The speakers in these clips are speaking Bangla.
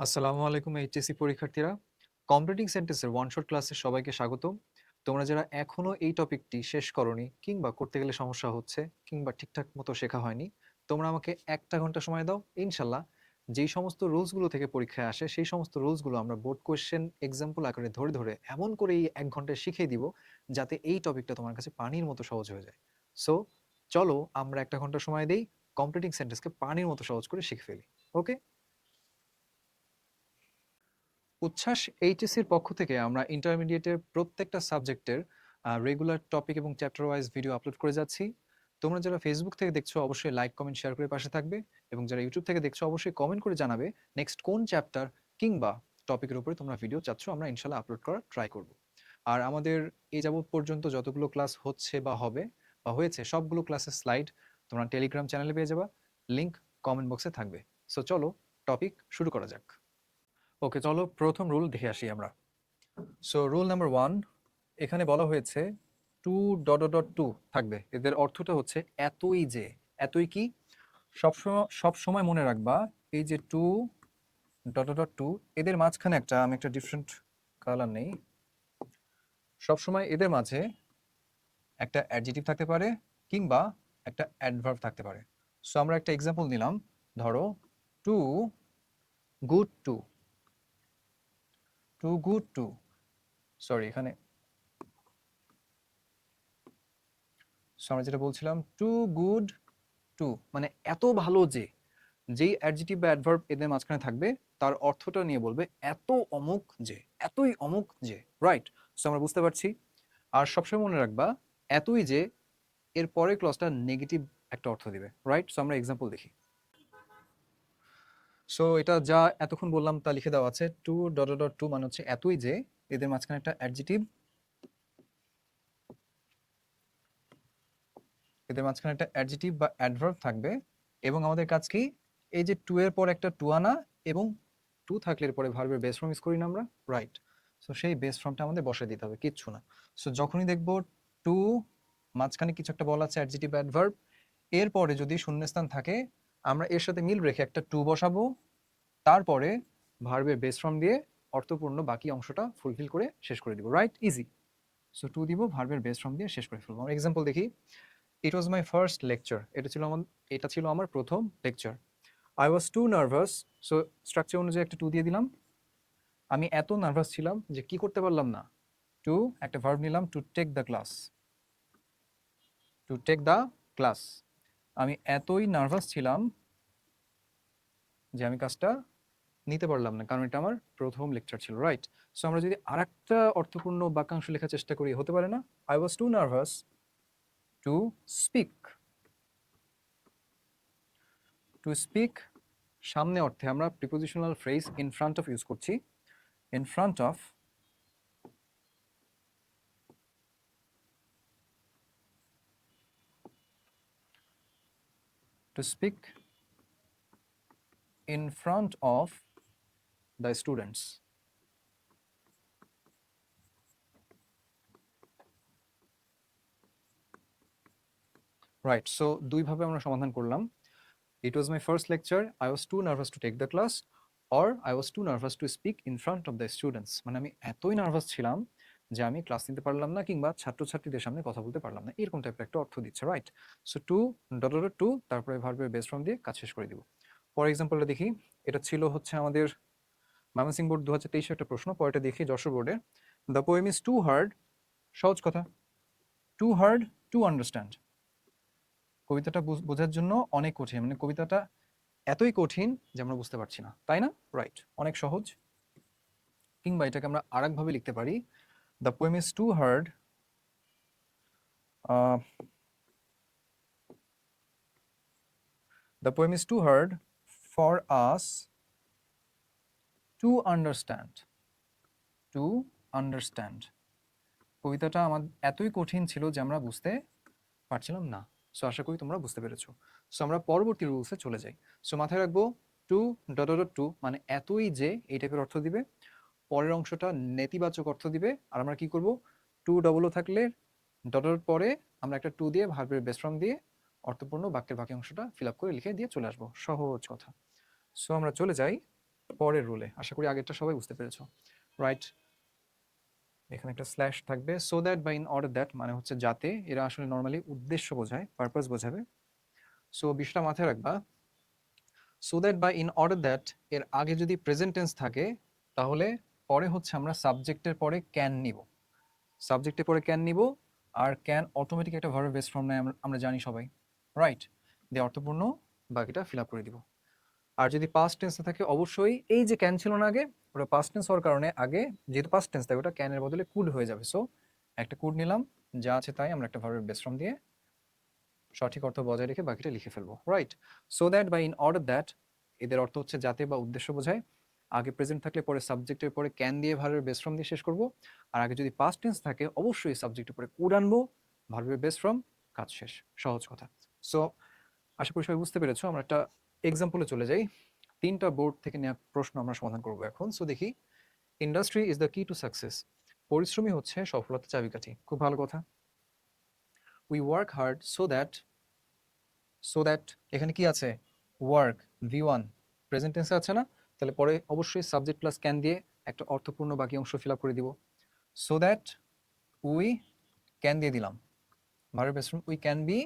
আসসালামু আলাইকুম এইচএসসি পরীক্ষার্থীরা। কম্পিউটিং সেন্টেন্সের ওয়ান শট ক্লাসে সবাইকে স্বাগতম। তোমরা যারা এখনো এই টপিকটি শেষ করোনি কিংবা করতে গেলে সমস্যা হচ্ছে কিংবা ঠিকঠাক মতো শেখা হয়নি, তোমরা আমাকে ১টা ঘন্টা সময় দাও। ইনশাল্লাহ যেই সমস্ত রুলসগুলো থেকে পরীক্ষায় আসে সেই সমস্ত রুলসগুলো আমরা বোর্ড কোয়েশ্চেন এক্সাম্পল আকারে ধরে ধরে এমন করে এই ১ ঘন্টায় শিখিয়ে দিব যাতে এই টপিকটা তোমার কাছে পানির মতো সহজ হয়ে যায়। সো চলো আমরা ১টা ঘন্টা সময় দেই, কম্পিউটিং সেন্টেন্সকে পানির মতো সহজ করে শিখে ফেলি। ওকে? উচ্ছ্বাস এইচএসসির পক্ষ থেকে আমরা ইন্টারমিডিয়েটের প্রত্যেকটা সাবজেক্টের রেগুলার টপিক এবং চ্যাপ্টার ওয়াইজ ভিডিও আপলোড করে যাচ্ছি। তোমরা যারা ফেসবুক থেকে দেখছো অবশ্যই লাইক কমেন্ট শেয়ার করে পাশে থাকবে, এবং যারা ইউটিউব থেকে দেখছো অবশ্যই কমেন্ট করে জানাবে নেক্সট কোন চ্যাপ্টার কিংবা টপিকের উপরে তোমরা ভিডিও চাচ্ছ আমরা ইনশাল্লাহ আপলোড করার ট্রাই করব। আর আমাদের এই যাবৎ পর্যন্ত যতগুলো ক্লাস হচ্ছে বা হবে বা হয়েছে সবগুলো ক্লাসের স্লাইড তোমরা টেলিগ্রাম চ্যানেলে পেয়ে যাবা, লিংক কমেন্ট বক্সে থাকবে। সো চলো টপিক শুরু করা যাক। ওকে, চলো প্রথম রুল দেখে আসি আমরা। সো রুল নাম্বার 1, এখানে বলা হয়েছে to dot dot dot to থাকবে। এদের অর্থটা হচ্ছে এতই যে। এতই কি? সব সময় মনে রাখবা এই যে to dot dot dot to, এদের মাঝখানে আমি একটা ডিফারেন্ট কালার নেই। সবসময় এদের মাঝে একটা অ্যাডজেক্টিভ থাকতে পারে কিংবা একটা অ্যাডভার্ব থাকতে পারে। সো আমরা একটা এক্সাম্পল নিলাম, ধরো too good to. Too good to, sorry এখানে আমরা যেটা বলছিলাম টু গুড টু মানে এত ভালো যে। যেই অ্যাডজেক্টিভ বা অ্যাডভার্ব এদের মাঝখানে থাকবে তার অর্থটা নিয়ে বলবে এত অমুক যে, এতই অমুক যে। রাইট? সো আমরা বুঝতে পারছি। আর সবসময় মনে রাখবা এতই যে এর পরের ক্লজটা নেগেটিভ একটা অর্থ দিবে। রাইট? সো আমরা এক্সাম্পল দেখি। সো এটা যা এতক্ষণ বললাম তা লিখে দেওয়া আছে। টু ডট ডট টু মানে হচ্ছে এতই যে, এদের মাঝখানে একটা অ্যাডজেক্টিভ, এদের মাঝখানে একটা অ্যাডজেক্টিভ বা অ্যাডভার্ব থাকবে। এবং আমাদের কাজ কি? এই যে টু এর পর একটা টু আনা, এবং টু থাকলে এর পরে ভার্বের বেস ফর্ম ইউজ করি না আমরা। রাইট? সো সেই বেস ফর্মটা আমাদের বসায় দিতে হবে, কিচ্ছু না। সো যখনই দেখবো টু মাঝখানে কিছু একটা বলা আছে অ্যাডজেক্টিভ অ্যাডভার্ব, এরপরে যদি শূন্যস্থান থাকে আমরা এর সাথে মিল রেখে একটা টু বসাবো, তারপরে ভার্বের বেস ফর্ম দিয়ে অর্থপূর্ণ বাকি অংশটা ফুলফিল করে শেষ করে দিব। রাইট? ইজি। সো টু দিব, ভার্বের বেস ফর্ম দিয়ে শেষ করে ফেলবো। আমরা এক্সাম্পল দেখি। It was my first lecture. এটা ছিল আমার প্রথম লেকচার। I was too nervous. So structure অনুযায়ী একটা টু দিয়ে দিলাম। আমি এত নার্ভাস ছিলাম যে কি করতে পারলাম না। টু একটা ভার্ব নিলাম, to take the class. To take the class, আমি এতই নার্ভাস ছিলাম যে আমি কাজটা নিতে পারলাম না, কারণ এটা আমার প্রথম লেকচার ছিল। রাইট? সো আমরা যদি আরেকটা অর্থপূর্ণ বাক্যাংশ লেখার চেষ্টা করি, হতে পারে না? I was too nervous to speak. To speak সামনে অর্থে আমরা prepositional phrase in front of use করছি। In front of, to speak in front of the students. Right? So দুইভাবে আমরা সমাধান করলাম। It was my first lecture, I was too nervous to take the class, or I was too nervous to speak in front of the students. মানে আমি এতই নার্ভাস ছিলাম যে আমি ক্লাস নিতে পারলাম না কিংবা ছাত্রছাত্রীদের সামনে কথা বলতে পারলাম না, এরকম টাইপের একটা অর্থ দিচ্ছে। Right? So too dot dot to, তারপরে ভার্বের বেস ফর্ম দিয়ে কাজ শেষ করে দিব। পরের এক্সাম্পলটা দেখি। এটা ছিল হচ্ছে আমাদের ময়মনসিংহ বোর্ড 2023 একটা প্রশ্ন। পরেরটা দেখি যশোর বোর্ডে। The poem is too hard. সহজ কথা, টু হার্ড টু আন্ডারস্ট্যান্ড। কবিতাটা বোঝার জন্য অনেক কঠিন, মানে কবিতাটা এতই কঠিন যে আমরা বুঝতে পারছি না, তাই না? রাইট? অনেক সহজ। কিংবা এটাকে আমরা আরেকভাবে লিখতে পারি, the poem is too hard, the poem is too hard for us to understand. To understand, কবিতাটা আমার এতই কঠিন ছিল যে আমরা বুঝতে পারছিলাম না। সো আশা করি তোমরা বুঝতে পেরেছো। সো আমরা পরবর্তী রুলসে চলে যাই। সো মাথায় রাখবো টু ডট ডট টু মানে এতই যে, এই টাইপের অর্থ দিবে। পরের অংশটা নেতিবাচক অর্থ দিবে। আর আমরা কি করব? টু ডবলও থাকলে ডট ডট পরে আমরা একটা টু দিয়ে ভার্বের বেস ফর্ম দিয়ে অর্থপূর্ণ বাক্যের বাকি অংশটা ফিল আপ করে লিখে দিয়ে চলে আসবো। সহজ কথা। সো আমরা চলে যাই পরের রুলে, আশা করি আগেরটা সবাই বুঝতে পেরেছো, রাইট? এখানে একটা স্ল্যাশ থাকবে। সো দ্যাট বা ইন অর্ডার দ্যাট মানে হচ্ছে যাতে, এরা আসলে নর্মালি উদ্দেশ্য বোঝায়, পারপাস বোঝাবে। সো বিষয়টা মাথায় রাখবা। সো দ্যাট বা ইন অর্ডার দ্যাট এর আগে যদি প্রেজেন্ট টেন্স থাকে, তাহলে পরে হচ্ছে আমরা সাবজেক্টের পরে ক্যান নিব, সাবজেক্টের পরে ক্যান নিব। আর ক্যান অটোমেটিক একটা ভার্ব বেস ফর্ম নেয়, আমরা জানি সবাই, রাইট? দিয়ে অর্থপূর্ণ বাকিটা ফিল আপ করে দিব। আর যদি পাস্ট টেন্সে থাকে, অবশ্যই এই যে ক্যান ছিল না আগে, ওটা পাস্ট টেন্স হওয়ার কারণে আগে যেহেতু পাস্ট টেন্স থাকে, ওটা ক্যানের বদলে কুড হয়ে যাবে। সো একটা কুড নিলাম, যা আছে তাই আমরা একটা ভার্বের বেস ফর্ম দিয়ে সঠিক অর্থ বজায় রেখে বাকিটা লিখে ফেলবো, রাইট? সো দ্যাট বা ইন অর্ডার দ্যাট এদের অর্থ হচ্ছে যাতে বা উদ্দেশ্য বোঝায়। আগে প্রেজেন্ট থাকলে পরে সাবজেক্টের পরে ক্যান দিয়ে ভার্বের বেস ফর্ম দিয়ে শেষ করব। আর আগে যদি পাস্ট টেন্স থাকে, অবশ্যই সাবজেক্টের পরে কুড আনবো, ভার্বের বেস ফর্ম, কাজ শেষ। সহজ কথা। সো আশা করি সবাই বুঝতে পেরেছো। আমরা একটা এক্সাম্পলে চলে যাই। 3টা বোর্ড থেকে নেওয়া প্রশ্ন আমরা সমাধান করব এখন। সো দেখি, industry is the key to success. পরিশ্রমী হচ্ছে সফলতার চাবিকাঠি। খুব ভালো কথা। We work hard so that, so that এখানে কি আছে? ওয়ার্ক, V1 প্রেজেন্ট টেন্সে আছে না? তাহলে পরে অবশ্যই সাবজেক্ট প্লাস ক্যান দিয়ে একটা অর্থপূর্ণ বাকি অংশ ফিল আপ করে দিব। সো দ্যাট উই ক্যান দিয়ে দিলাম, verb base form we can B.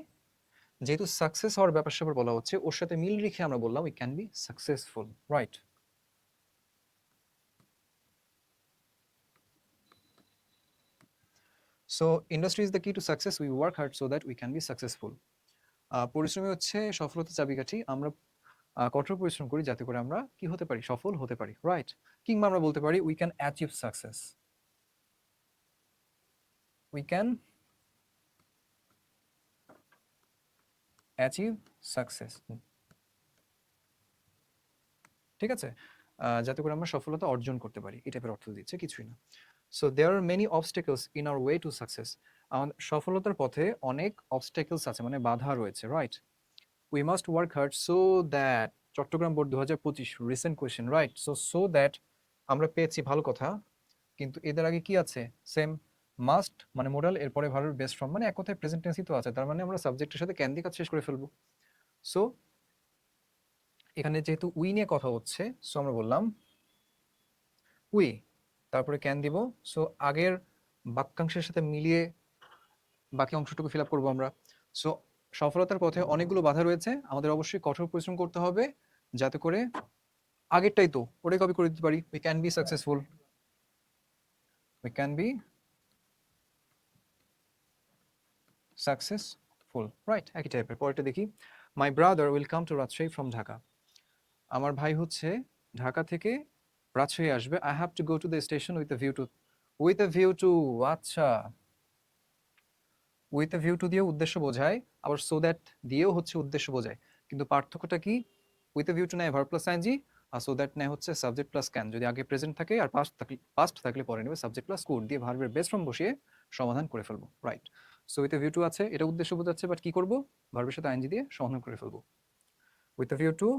যেহেতু সাকসেস হওয়ার ব্যাপার স্যাপার বলা হচ্ছে, ওর সাথে মিল রেখে আমরা বললাম we can be successful, right? So industry is the key to success, we work hard so that we can be successful. পরিশ্রমী হচ্ছে সফলতার চাবিকাঠি। আমরা কঠোর পরিশ্রম করি যাতে করে আমরা কি হতে পারি? সফল হতে পারি, রাইট? কিংবা আমরা বলতে পারি we can achieve success, we can achieve success, ঠিক আছে? যাতে করে আমরা সফলতা অর্জন করতে পারি, এই টাইপের অর্থ দিচ্ছে, কিছুই না। So there are many obstacles in our way to success. আমাদের সফলতার পথে অনেক অবস্টেকলস আছে, মানে বাধা রয়েছে, right? We must work hard so that, Chittagong board 2025 recent question, right? So that আমরা পেয়েছি, ভালো কথা। কিন্তু এদের আগে কি আছে? সেম, মাস্ট মানে মোডাল, এরপরে ভার্বের বেস ফর্ম, মানে এক কথায় প্রেজেন্ট টেন্সই তো আছে, তার মানে আমরা সাবজেক্টের সাথে ক্যান দিয়ে কাজ শেষ করে ফেলবো। সো এখানে যেহেতু উই নিয়ে কথা হচ্ছে, সো আমরা বললাম উই, তারপরে ক্যান দিব। সো আগের বাক্যাংশের সাথে মিলিয়ে বাকি অংশটুকু ফিল আপ করবো আমরা। সো সফলতার পথে অনেকগুলো বাধা রয়েছে, আমাদের অবশ্যই কঠোর পরিশ্রম করতে হবে যাতে করে আগেরটাই তো ওটাই কপি করে দিতে পারি। We can be successful, we can be successful, right? একই টাইপের। পরেরটা দেখি, my brother will come to Rajshahi from Dhaka. আমার ভাই হচ্ছে ঢাকা থেকে রাজশাহী আসবে। I have to go to the station with view to, with a view to, আচ্ছা, উইথ এ ভিউ টু দিয়ে উদ্দেশ্য বোঝায়, আবার সো দ্যাট দিয়েও হচ্ছে উদ্দেশ্য বোঝায়। কিন্তু পার্থক্যটা কি? উইথ এ ভিউ টু নেয় ভার্ব প্লাস আইএনজি, আর সো দ্যাট নেয় হচ্ছে সাবজেক্ট প্লাস ক্যান। যদি আগে প্রেজেন্ট থাকে আর পাস্ট থাকলে পরে নেবে সাবজেক্ট প্লাস কুড দিয়ে ভার্বের বেস ফর্ম বসিয়ে সমাধান করে ফেলবো, right? So with a view two আছে, এটা উদ্দেশ্য বোঝাচ্ছে, বাট কি করবো? ভার্বের সাথে আইএনজি দিয়ে সমাধান করে ফেলবো। উইথ এ ভিউ টু,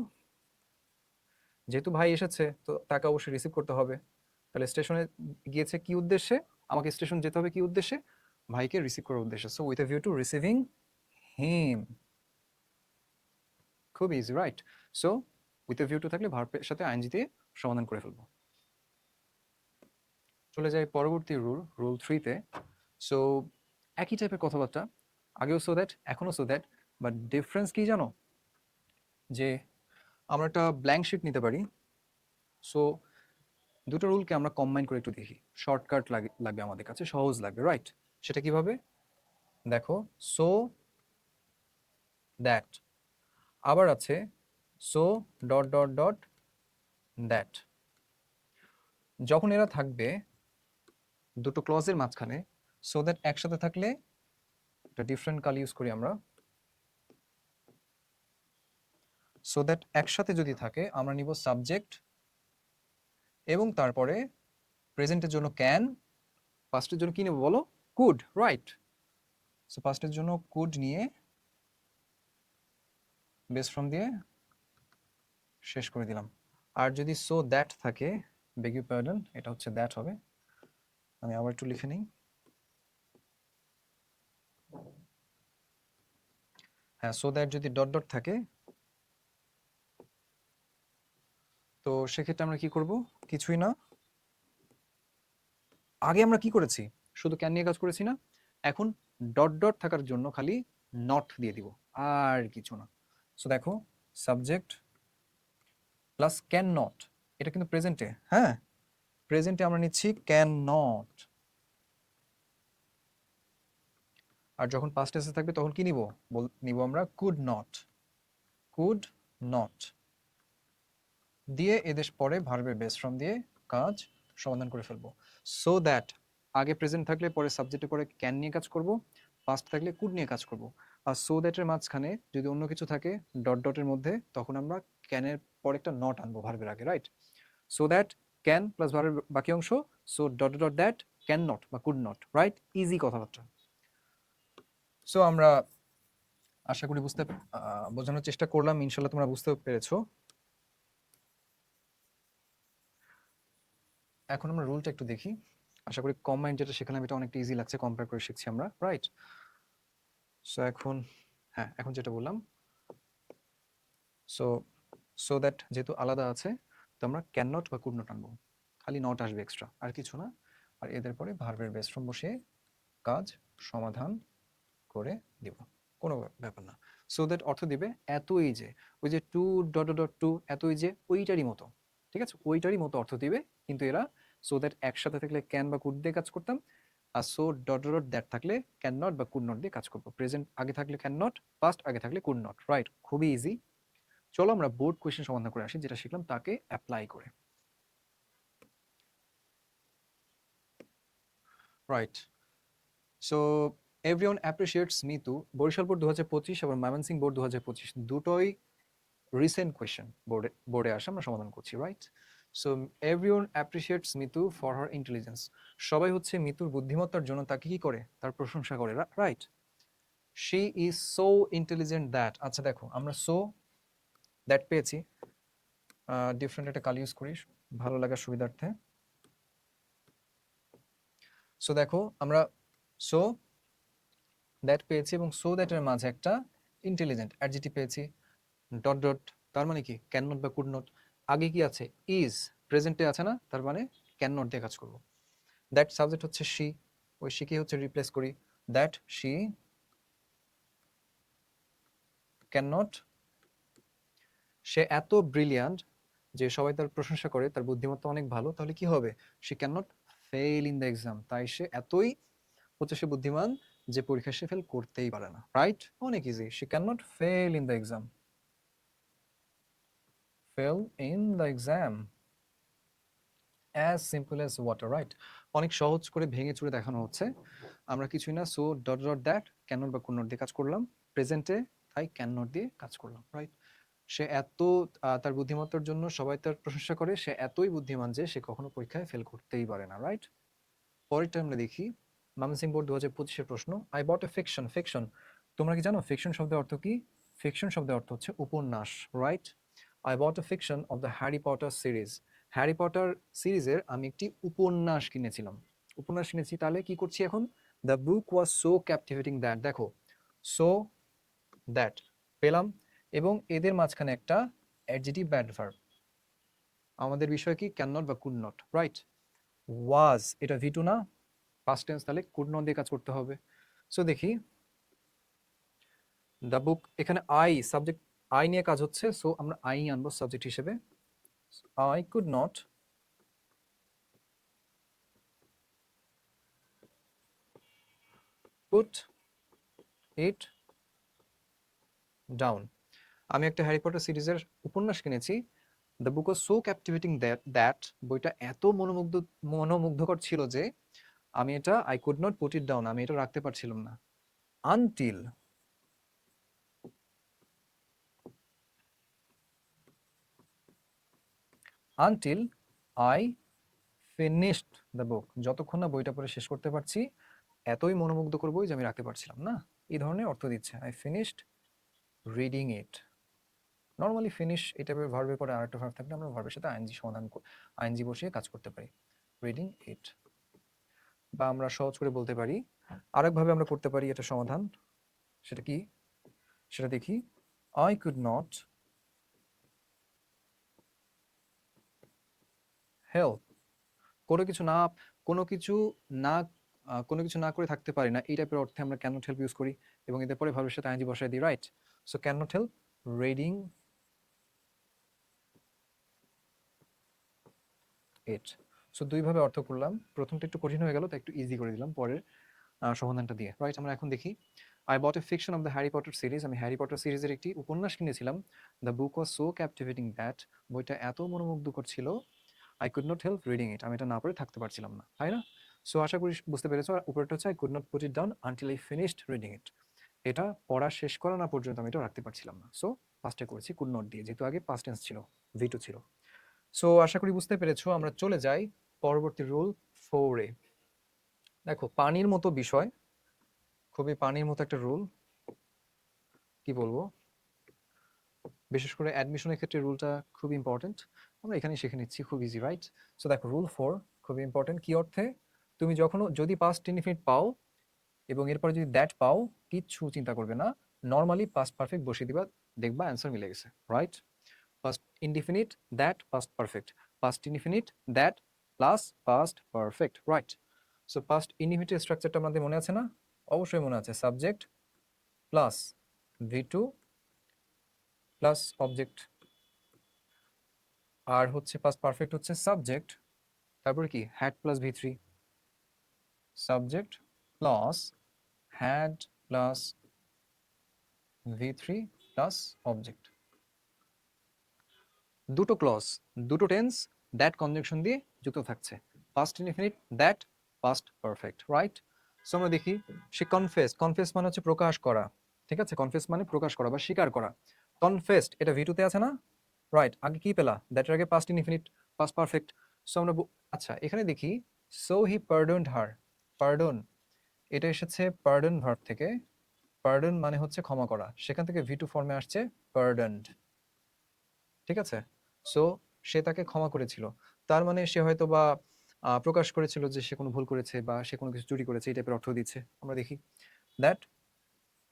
যেহেতু ভাই এসেছে তো তাকে অবশ্যই রিসিভ করতে হবে, তাহলে স্টেশনে গিয়েছে কি উদ্দেশ্যে? আমাকে স্টেশন যেতে হবে কি উদ্দেশ্যে? ভাইকে রিসিভ করার উদ্দেশ্যে। So with a view to receiving him, খুব easy, right? So with a view to থাকলে ভার্বের সাথে আইএনজি দিয়ে সমাধান করে ফেলবো। চলে যাই পরবর্তী রুল 3-তে। সো একই টাইপের কথাবার্তা, আগেও সো দ্যাট, এখনো সো দ্যাট, বাট ডিফারেন্স কি জানো? যে আমরা একটা ব্ল্যাঙ্ক শিট নিতে পারি। সো দুটো রুলকে আমরা কম্বাইন করে একটু দেখি, শর্টকাট লাগবে আমাদের কাছে, সহজ লাগবে, রাইট? সেটা কিভাবে? দেখো, সো দ্যাট, আবার আছে so dot dot dot that. যখন এরা থাকবে দুটো ক্লজের মাঝখানে, সো দ্যাট একসাথে থাকলে একটা ডিফারেন্ট কাল ইউজ করি আমরা। সো দ্যাট একসাথে যদি থাকে আমরা নিব সাবজেক্ট এবং তারপরে প্রেজেন্টের জন্য ক্যান, পাস্টের জন্য কি নেব বলো? Could, right? সো পাস্টের জন্য কুড নিয়ে বেস ফর্ম দিয়ে শেষ করে দিলাম। আর যদি সো দ্যাট থাকে, বেগ ইউ পার্ডন, এটা হচ্ছে দ্যাট হবে। আমি আবার একটু লিখে নিই। হ্যাঁ, সো দ্যাট যদি ডট ডট থাকে তো সেক্ষেত্রে আমরা কি করব? কিছুই না, আগে আমরা কি করেছি, শুধু ক্যান নিয়ে কাজ করেছি না, এখন ডট ডট থাকার জন্য খালি নট দিয়ে দিব, আর কিছু না। সো দেখো, সাবজেক্ট প্লাস ক্যান নট, এটা কিন্তু প্রেজেন্টে, হ্যাঁ প্রেজেন্টে আমরা নিচ্ছি ক্যান নট, আর যখন পাস্ট টেন্সে থাকবে তখন কি নিব, নিব আমরা কুড নট, কুড নট দিয়ে এদের পরে ভার্বের বেস ফর্ম দিয়ে কাজ সমাধান করে ফেলবো। সো দ্যাট আগে প্রেজেন্ট থাকলে পরে সাবজেক্টে পরে ক্যান নিয়ে কাজ করব, পাস্ট থাকলে কুড নিয়ে কাজ করব, আর সো দ্যাটের মাঝখানে যদি অন্য কিছু থাকে ডট ডটের মধ্যে, তখন আমরা ক্যানের পরে একটা নট আনবো ভার্বের আগে, right? So that can plus ভার্বের বাকি অংশ, so dot dot that can not বা কুড নট, রাইট? ইজি কথাবার্তা। সো আমরা আশা করি বোঝানোর চেষ্টা করলাম, ইনশাল্লাহ তোমরা বুঝতে পেরেছো। এখন আমরা রুলটা একটু দেখি, আশা করি কম্বাইন্ড যেটা শেখালাম এটা অনেকটা ইজি লাগছে, কম্পেয়ার করে শিখছি আমরা, রাইট? সো এখন, হ্যাঁ এখন যেটা বললাম, সো সো দ্যাট যেহেতু আলাদা আছে, তো আমরা ক্যান নট বা কুড নট আনবো, খালি নট আসবে এক্সট্রা, আর কিছু না। আর এদের পরে ভার্বের বেস ফর্ম বসিয়ে কাজ সমাধান করে দিব, কোনো ব্যাপার না। সো দ্যাট অর্থ দিবে এতই যে, ওই যে টু ডট ডট টু এতই যে ওইটারই মতো, ঠিক আছে, ওইটারই মতো অর্থ দিবে, কিন্তু এরা সো দ্যাট একসাথে থাকলে ক্যান বা কুড দিয়ে কাজ করতাম, আর সো ডট ডট দ্যাট থাকলে ক্যান নট বা কুড নট দিয়ে কাজ করবো, প্রেজেন্ট আগে থাকলে ক্যান নট, পাস্ট আগে থাকলে কুড নট, রাইট? খুবই ইজি। চলো আমরা বোর্ড কোয়েশ্চেন সমাধান করে আসি, যেটা শিখলাম তাকে অ্যাপ্লাই করে, right? So everyone appreciates Mitu, Barishal board 2025 এবং ময়মনসিংহ বোর্ড 2025 দুটোই রিসেন্ট কোয়েশ্চেন বোর্ডে আসে, আমরা সমাধান করছি, right? So everyone appreciates Mitu for her intelligence, সবাই হচ্ছে মিতুর বুদ্ধিমত্তার জন্য তাকে কি করে, তার প্রশংসা করে, right? She is so intelligent that, আচ্ছা দেখো আমরা সো দ্যাট পেয়েছি, ডিফারেন্ট একটা কাল ইউজ করি ভালো লাগার সুবিধার্থে। সো দেখো আমরা সো দ্যাট পেয়েছি এবং সো দ্যাটের মাঝে একটা ইন্টেলিজেন্ট অ্যাডজেক্টিভ পেয়েছি, ডট ডট, তার মানে কি ক্যান নট বা কুড নট, আগে কি আছে ইজ, প্রেজেন্টে আছে না, তার মানে ক্যান নট দিয়ে কাজ করব। দ্যাট সাবজেক্ট হচ্ছে শি, ওই শিকে হচ্ছে রিপ্লেস করি, দ্যাট শি ক্যান নট, সে এত ব্রিলিয়ান্ট যে সবাই তার প্রশংসা করে, তার বুদ্ধিমত্তা অনেক ভালো, তাহলে কি হবে, she can not fail in the exam, তাই সে এতই হচ্ছে সে বুদ্ধিমান যে পরীক্ষা সে ফেল করতেই পারে না, রাইট? অনেক easy, she can not fail in the exam, fail in the exam, as simple as water, right? অনেক সহজ করে ভেঙে চুরে দেখানো হচ্ছে, আমরা কিছুই না, so dot dot that can not বা কুড নট দিয়ে কাজ করলাম, প্রেজেন্টে তাই ক্যান নট দিয়ে কাজ করলাম, রাইট? সে এত তার বুদ্ধিমত্তার জন্য সবাই তার প্রশংসা করে, সে এতই বুদ্ধিমান যে সে কখনো পরীক্ষায় ফেল করতেই পারে না, রাইট? পরেরটা আমরা দেখি, ময়মনসিংহ বোর্ড 2025-এর প্রশ্ন, I bought A fiction, fiction তোমরা কি জানো ফিকশন শব্দের অর্থ কি? ফিকশন শব্দের অর্থ হচ্ছে উপন্যাস, right? I bought A fiction of the Harry Potter series, Harry Potter সিরিজের আমি একটি উপন্যাস কিনেছিলাম, উপন্যাস কিনেছি, তাহলে কি করছি এখন, the book was so captivating that, দেখো সো দ্যাট পেলাম, এবং এদের মাঝখানে একটা অ্যাডজেক্টিভ বা অ্যাডভার্ব, আমাদের বিষয় কি ক্যান নট বা কুড নট, রাইট? ওয়াজ এটা ভি টু না, পাস্ট টেন্স, তাহলে কুড নট দিয়ে কাজ করতে হবে। সো দেখি দ্য বুক, এখানে আই সাবজেক্ট, আই নিয়ে কাজ হচ্ছে, সো আমরা আই আনবো সাবজেক্ট হিসেবে, I could not put it down, আমি একটা হ্যারি পটার সিরিজের উপন্যাস কিনেছি, the book was so captivating that বইটা এত মনোমুগ্ধকর ছিল যে আমি এটা I could not put it down, আমি এটা রাখতে পারছিলাম না, until until I finished the book, যতক্ষণ না বইটা পড়ে শেষ করতে পারছি, এতই মনোমুগ্ধকর বই যে আমি রাখতে পারছিলাম না, এই ধরনের অর্থ দিচ্ছে, I finished reading it. Normally finish এই টাইপের ভার্বের পরে আরেকটা ভার্ব থাকলে আমরা ভার্বের সাথে আইএনজি আইএনজি বসিয়ে কাজ করতে পারি, রিডিং ইট। বা আমরা সহজ করে বলতে পারি, আরেকভাবে আমরা করতে পারি এটা সমাধান, সেটা কি, সেটা দেখি, আই কুড নট হেল্প। কোনো কিছু না কোনো কিছু না কোনো কিছু না করে থাকতে পারি না, এই টাইপের অর্থে আমরা ক্যান নট হেল্প ইউজ করি এবং এদের পরে ভার্বের সাথে আইএনজি বসাই দিই, right? So can not help reading it. So দুইভাবে অর্থ করলাম, প্রথমটা একটু কঠিন হয়ে গেল, তাই একটু ইজি করে দিলাম পরের সমাধানটা দিয়ে, রাইট? আমরা এখন দেখি, I bought A fiction of the Harry Potter series. আমি হ্যারি পটার সিরিজের একটি উপন্যাস কিনেছিলাম। The book was so captivating that, বইটা এত মনোমুগ্ধকর ছিল, I could not help reading ইট, আমি এটা না পড়ে থাকতে পারছিলাম না, তাই না? সো আশা করি বুঝতে পেরেছো। আর উপরেরটা হচ্ছে I could not put it down until I finished reading ইট, এটা পড়া শেষ করা না পর্যন্ত আমি এটা রাখতে পারছিলাম না। সো পাস্টে করেছি কুড নট দিয়ে, যেহেতু আগে পাস্ট টেন্স ছিল, ভি2 ছিল। সো আশা করি বুঝতে পেরেছো। আমরা চলে যাই পরবর্তী রুল 4 এ। দেখো, পানির মতো বিষয়, খুবই পানির মতো একটা রুল, কি বলবো, বিশেষ করে অ্যাডমিশনের ক্ষেত্রে রুলটা খুব ইম্পর্টেন্ট। আমরা এখানেই শিখে নিচ্ছি, খুব ইজি, রাইট? সো দেখো, রুল 4 খুবই ইম্পর্টেন্ট। কি অর্থে? তুমি যদি পাস্ট ইনডিফিনিট পাও এবং এরপরে যদি দ্যাট পাও, কিচ্ছু চিন্তা করবে না, নর্মালি পাস্ট পারফেক্ট বসিয়ে দিবা, দেখবা অ্যান্সার মিলে গেছে, right? Past indefinite that past perfect, past indefinite that plus past perfect, right? So past ইনডিফিনিটের স্ট্রাকচারটা আমাদের মনে আছে না? অবশ্যই মনে আছে। সাবজেক্ট প্লাস ভি2 প্লাস অবজেক্ট, আর হচ্ছে পাস্ট পারফেক্ট হচ্ছে সাবজেক্ট, তারপরে কি হ্যাড প্লাস ভি3, সাবজেক্ট প্লাস হ্যাড প্লাস ভি3 প্লাস অবজেক্ট। দুটো ক্লজ, দুটো টেন্স দ্যাট কনজাংশন দিয়ে যুক্ত থাকছে, past indefinite that past perfect, right? So আমরা দেখি, সে কনফেস, কনফেস মানে হচ্ছে প্রকাশ করা, ঠিক আছে? কনফেস মানে প্রকাশ করা বা স্বীকার করা। কনফেসড, এটা ভি2 তে আছে না, রাইট? আগে কি পেলা? দ্যাটের আগে past indefinite, past perfect. So আমরা আচ্ছা এখানে দেখি, সো হি পার্ডনড হার। পার্ডন, এটা এসেছে পার্ডন ভার্ব থেকে। পার্ডন মানে হচ্ছে ক্ষমা করা, সেখান থেকে ভি2 ফর্মে আসছে পার্ডনড, ঠিক আছে? সো সে তাকে ক্ষমা করেছিল, তার মানে সে হয়তো বা প্রকাশ করেছিল যে সে কোনো ভুল করেছে বা সে কোনো কিছু চুরি করেছে, এই টাইপের অর্থ দিচ্ছে। আমরা দেখি, that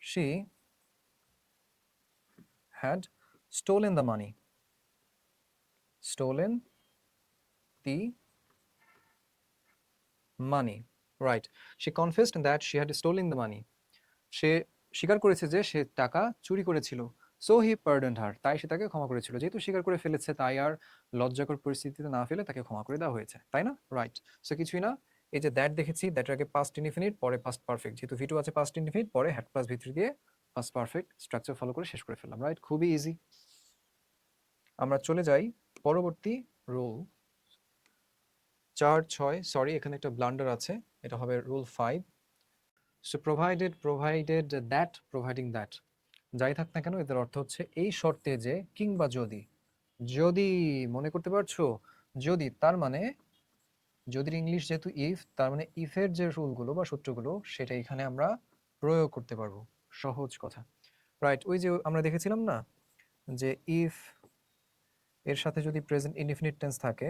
she had stolen the money, stolen the money, right? She confessed that she had stolen the money, সে স্বীকার করেছে যে সে টাকা চুরি করেছিল। সো হি পার্ডনড হার, তাই সে তাকে ক্ষমা করেছিল, যেহেতু স্বীকার করে ফেলেছে তাই আর লজ্জাকর পরিস্থিতিতে না ফেলে তাকে ক্ষমা করে দেওয়া হয়েছে, তাই না? রাইট। সো কিছুই না, এই যে দ্যাট দেখেছি, দ্যাটের আগে পাস্ট ইনডিফিনিট, পরে পাস্ট পারফেক্ট, যেহেতু ভি2 আছে পাস্ট ইনডিফিনিট, পরে হ্যাড প্লাস ভি3 দিয়ে পাস্ট পারফেক্ট স্ট্রাকচার ফলো করে শেষ করে ফেললাম, রাইট? খুবই ইজি। আমরা চলে যাই পরবর্তী রুল 4-6, সরি এখানে একটা ব্লান্ডার আছে, এটা হবে rule 5। So provided that, providing that, যাই থাক না কেন এদের অর্থ হচ্ছে এই শর্তে যে, কিংবা যদি। যদি, মনে করতে পারছো? যদি, তার মানে যদির ইংলিশ যেহেতু ইফ, তার মানে ইফের যে রুলগুলো বা সূত্রগুলো সেটা এখানে আমরা প্রয়োগ করতে পারবো, সহজ কথা, রাইট? ওই যে আমরা দেখেছিলাম না, যে ইফ এর সাথে যদি প্রেজেন্ট ইনডিফিনিট টেন্স থাকে,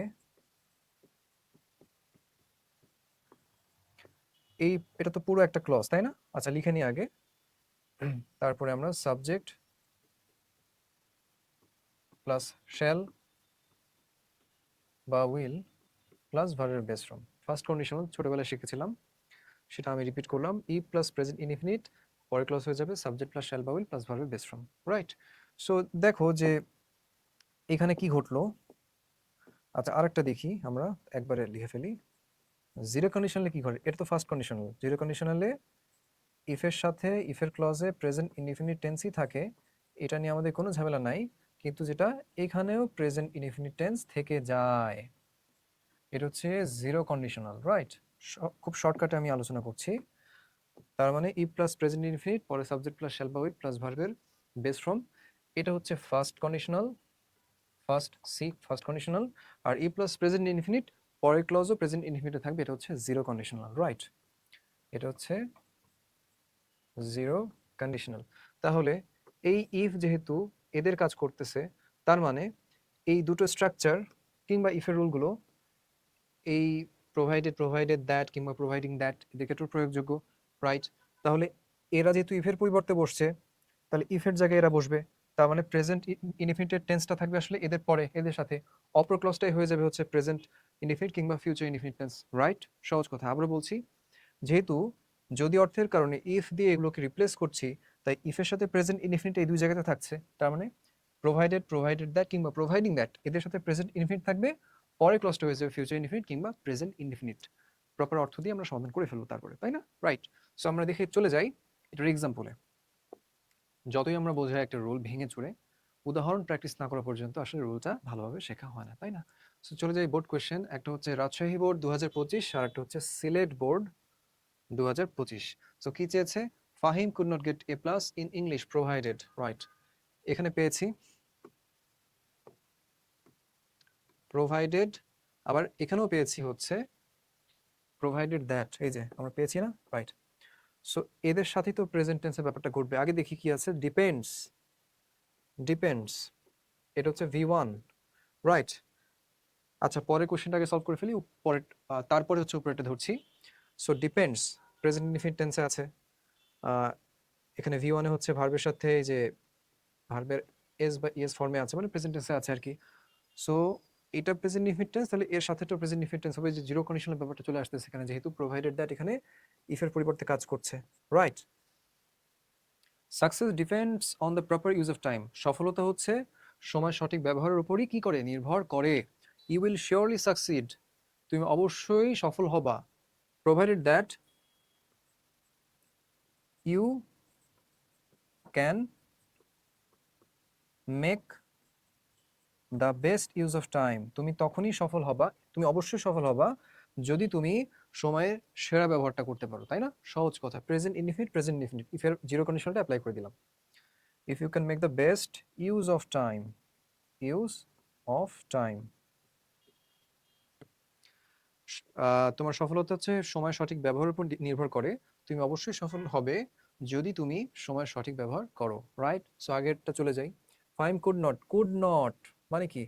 এটা তো পুরো একটা ক্লজ, তাই না? আচ্ছা লিখে নিই আগে, তারপরে আমরা সাবজেক্ট প্লাস শ্যাল বা উইল প্লাস ভার্বের বেস ফর্ম। ফার্স্ট কন্ডিশনাল ছোটবেলায় শিখেছিলাম, সেটা আমি রিপিট করলাম, ই প্লাস প্রেজেন্ট ইনডিফিনিট, পরে ক্লজ হয়ে যাবে সাবজেক্ট প্লাস শ্যাল বা উইল প্লাস ভার্বের বেস ফর্ম, রাইট? সো দেখো যে এখানে কি ঘটলো। আচ্ছা আরেকটা দেখি, আমরা একবারে লিখে ফেলি। জিরো কন্ডিশনালে কি ঘটে? এটা তো ফার্স্ট কন্ডিশনাল। জিরো কন্ডিশনালে ইফের সাথে ইফের ক্লজে প্রেজেন্ট ইনডিফিনিট টেন্সই থাকে, এটা নিয়ে আমাদের কোনো ঝামেলা নাই, কিন্তু যেটা এখানেও প্রেজেন্ট ইনডিফিনিট টেন্স থেকে যায়, এটা হচ্ছে জিরো কন্ডিশনাল, রাইট? খুব শর্টকাটে আমি আলোচনা করছি। তার মানে ই প্লাস প্রেজেন্ট ইনফিনিট, পরে সাবজেক্ট প্লাস শ্যাল বা উইল প্লাস ভার্বের বেস ফর্ম, এটা হচ্ছে ফার্স্ট কন্ডিশনাল, ফার্স্ট কন্ডিশনাল। আর ই প্লাস প্রেজেন্ট ইনফিনিট, পরের ক্লজও প্রেজেন্ট ইনফিনিটে থাকবে, এটা হচ্ছে জিরো কন্ডিশনাল, রাইট? এটা হচ্ছে জিরো কন্ডিশনাল। তাহলে এই ইফ যেহেতু এদের কাজ করতেছে, তার মানে এই দুটো স্ট্রাকচার কিংবা ইফের রুলগুলো এই প্রোভাইডেড দ্যাট কিংবা প্রোভাইডিং দ্যাট এদের ক্ষেত্রে প্রয়োগযোগ্য, রাইট? তাহলে এরা যেহেতু ইফের পরিবর্তে বসছে, তাহলে ইফের জায়গায় এরা বসবে, তার মানে প্রেজেন্ট ইনডিফিনিটের টেন্সটা থাকবে আসলে এদের পরে, এদের সাথে। অপর ক্লজটাই হয়ে যাবে হচ্ছে প্রেজেন্ট ইনডিফিনিট কিংবা ফিউচার ইনডিফিনিট টেন্স, রাইট? সহজ কথা। আবার বলছি, যেহেতু যদি অর্থের কারণে ইফ দিয়ে এগুলোকে রিপ্লেস করছি, তাই ইফের সাথে প্রেজেন্ট ইনডিফিনিট এই দুই জায়গাতে থাকছে। তার মানে প্রোভাইডেড, প্রোভাইডেড দ্যাট কিংবা প্রোভাইডিং দ্যাট, এদের সাথে প্রেজেন্ট ইনডিফিনিট থাকবে, পরে ক্লজটা হয়ে যাবে ফিউচার ইনডিফিনিট কিংবা প্রেজেন্ট ইনডিফিনিট। প্রপার অর্থ দিয়ে আমরা সমাধান করে ফেলবো তারপরে, তাই না? রাইট। সো আমরা দেখে চলে যাই এটার এক্সাম্পলে। যতই আমরা বোঝাই একটা রুল ভেঙে চুরে, উদাহরণ প্র্যাকটিস না করা পর্যন্ত আসলে রুলটা ভালোভাবে শেখা হয় না, তাই না? সো চলে যাই বোর্ড কোয়েশ্চেন। একটা হচ্ছে রাজশাহী বোর্ড 2025 আর একটা হচ্ছে সিলেট বোর্ড 2025। সো কি চেয়েছে? Fahim could not get A plus in English provided, right? এখানে পেয়েছি প্রোভাইডেড, আবার এখানেও পেয়েছি হচ্ছে প্রোভাইডেড দ্যাট, এই যে আমরা পেয়েছি না, রাইট? সো এদের সাথেই তো প্রেজেন্ট টেন্সের ব্যাপারটা ঘটবে। আগে দেখি কি আছে, ডিপেন্ডস, ডিপেন্ডস, এটা হচ্ছে V1, রাইট? আচ্ছা, পরের কোশ্চেনটাকে সলভ করে ফেলি, পরে তারপরে হচ্ছে উপরেটা ধরছি। সো ডিপেন্ডস প্রেজেন্ট ইনডিফিনিট টেন্সে আছে। আহ, এখানে V1 এ হচ্ছে ভার্বের সাথে এই যে ভার্বের এস বা ইএস ফর্মে আছে, মানে প্রেজেন্ট টেন্সে আছে আর কি। সো এটা প্রেজেন্ট ইনডিফিনিট টেন্স, তাহলে এর সাথে তো প্রেজেন্ট ইনডিফিনিট টেন্স হবে, যে জিরো কন্ডিশনাল ব্যাপারটা চলে আসতেছে এখানে, যেহেতু প্রোভাইডেড দ্যাট এখানে ইফের পরিবর্তে কাজ করছে, right? Success depends on the proper use of time, সফলতা হচ্ছে সময় সঠিক ব্যবহারের উপরই কি করে, নির্ভর করে। ইউ উইল শিওরলি সাকসিড, তুমি অবশ্যই সফল হবা, provided that you can make the best use of time, তুমি তখনই সফল হবা, তুমি অবশ্যই সফল হবা যদি তুমি সময়ের সেরা ব্যবহারটা করতে পারো, তাই না? সহজ কথা। প্রেজেন্ট ইনডিফিনিট, প্রেজেন্ট ইনডিফিনিট, ইফের জিরো কন্ডিশনটা অ্যাপ্লাই করে দিলাম। If you can make the best use of time, use of time, তোমার সফলতা হচ্ছে সময় সঠিক ব্যবহারের উপর নির্ভর করে, তুমি অবশ্যই সফল হবে যদি তুমি সময়ের সঠিক ব্যবহার করো, রাইট? সো আগেরটা চলে যাই। Faim could not, could not মানে কি?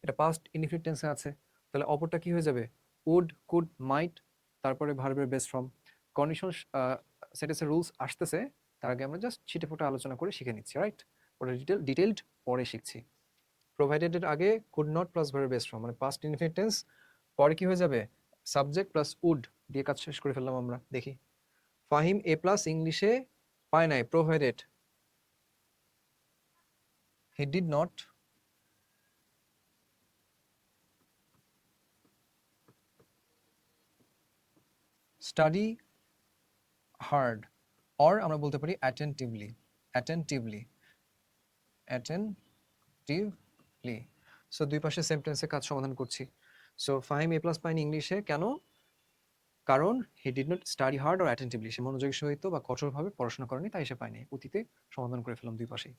এটা পাস্ট ইনডিফিনিট টেন্সে আছে, তাহলে অপরটা কি হয়ে যাবে? উড, কুড, মাইট, তারপরে ভার্বের বেস ফর্ম। কন্ডিশন সেন্টেন্সের রুলস আসতেছে, তার আগে আমরা জাস্ট ছিটেফোঁটা আলোচনা করে শিখে নিচ্ছি, রাইট? ওটা ডিটেইলড পরে শিখছি। প্রোভাইডেড এর আগে কুড নট প্লাস ভার্বের বেস ফর্ম মানে পাস্ট ইনডিফিনিট টেন্স, পরে কি হয়ে যাবে? সাবজেক্ট প্লাস উড দিয়ে কাজ শেষ করে ফেললাম আমরা। দেখি, ফাহিম এ প্লাস ইংলিশে পায় নাই, provided he did not study hard, or আমরা বলতে পারি অ্যাটেন্টিভলি, অ্যাটেন্টিভলি, অ্যাটেন্টিভলি। সো দুই পাশে সেন্টেন্সে কাজ সমাধান করছি। সো ফাহিম এ প্লাস পায়নি ইংলিশে, কেন? কারণ he did not study hard or attentively, সে মনোযোগের সহিত বা কঠোরভাবে পড়াশোনা করেনি, তাই সে পায়নি। অতীতে সমাধান করে ফেললাম দুই পাশেই।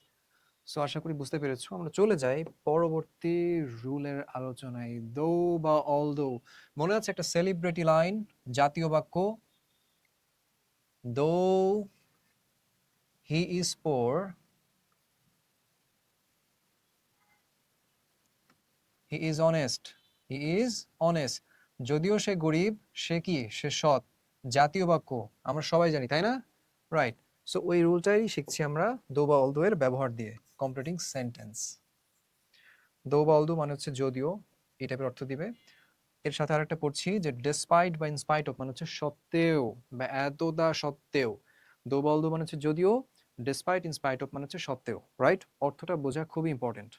সো আশা করি বুঝতে পেরেছো। আমরা চলে যাই পরবর্তী রুলের আলোচনায়। দো বা অল দো, মনে আছে একটা সেলিব্রিটি লাইন, জাতীয় বাক্য, দো he is poor, he is honest, he is honest, যদিও সে গরিব, সে কি, সে সৎ। জাতীয় বাক্য আমরা সবাই জানি, তাই না? রাইট। সো ওই রুলটাই শিখছি আমরা দো বা অল দো এর ব্যবহার দিয়ে, কমপ্লিটিং সেন্টেন্স। দো বা অল দো মানে হচ্ছে যদিও, এই টাইপের অর্থ দিবে। এর সাথে আরেকটা পড়ছি যে ডেসপাইট বা ইনস্পাইট অফ মানে হচ্ছে সত্ত্বেও বা এতদা সত্ত্বেও। দো বা অল দো মানে হচ্ছে যদিও, ডেসপাইট ইনস্পাইট অফ মানে হচ্ছে সত্ত্বেও, রাইট? অর্থটা বোঝা খুবই ইম্পর্টেন্ট।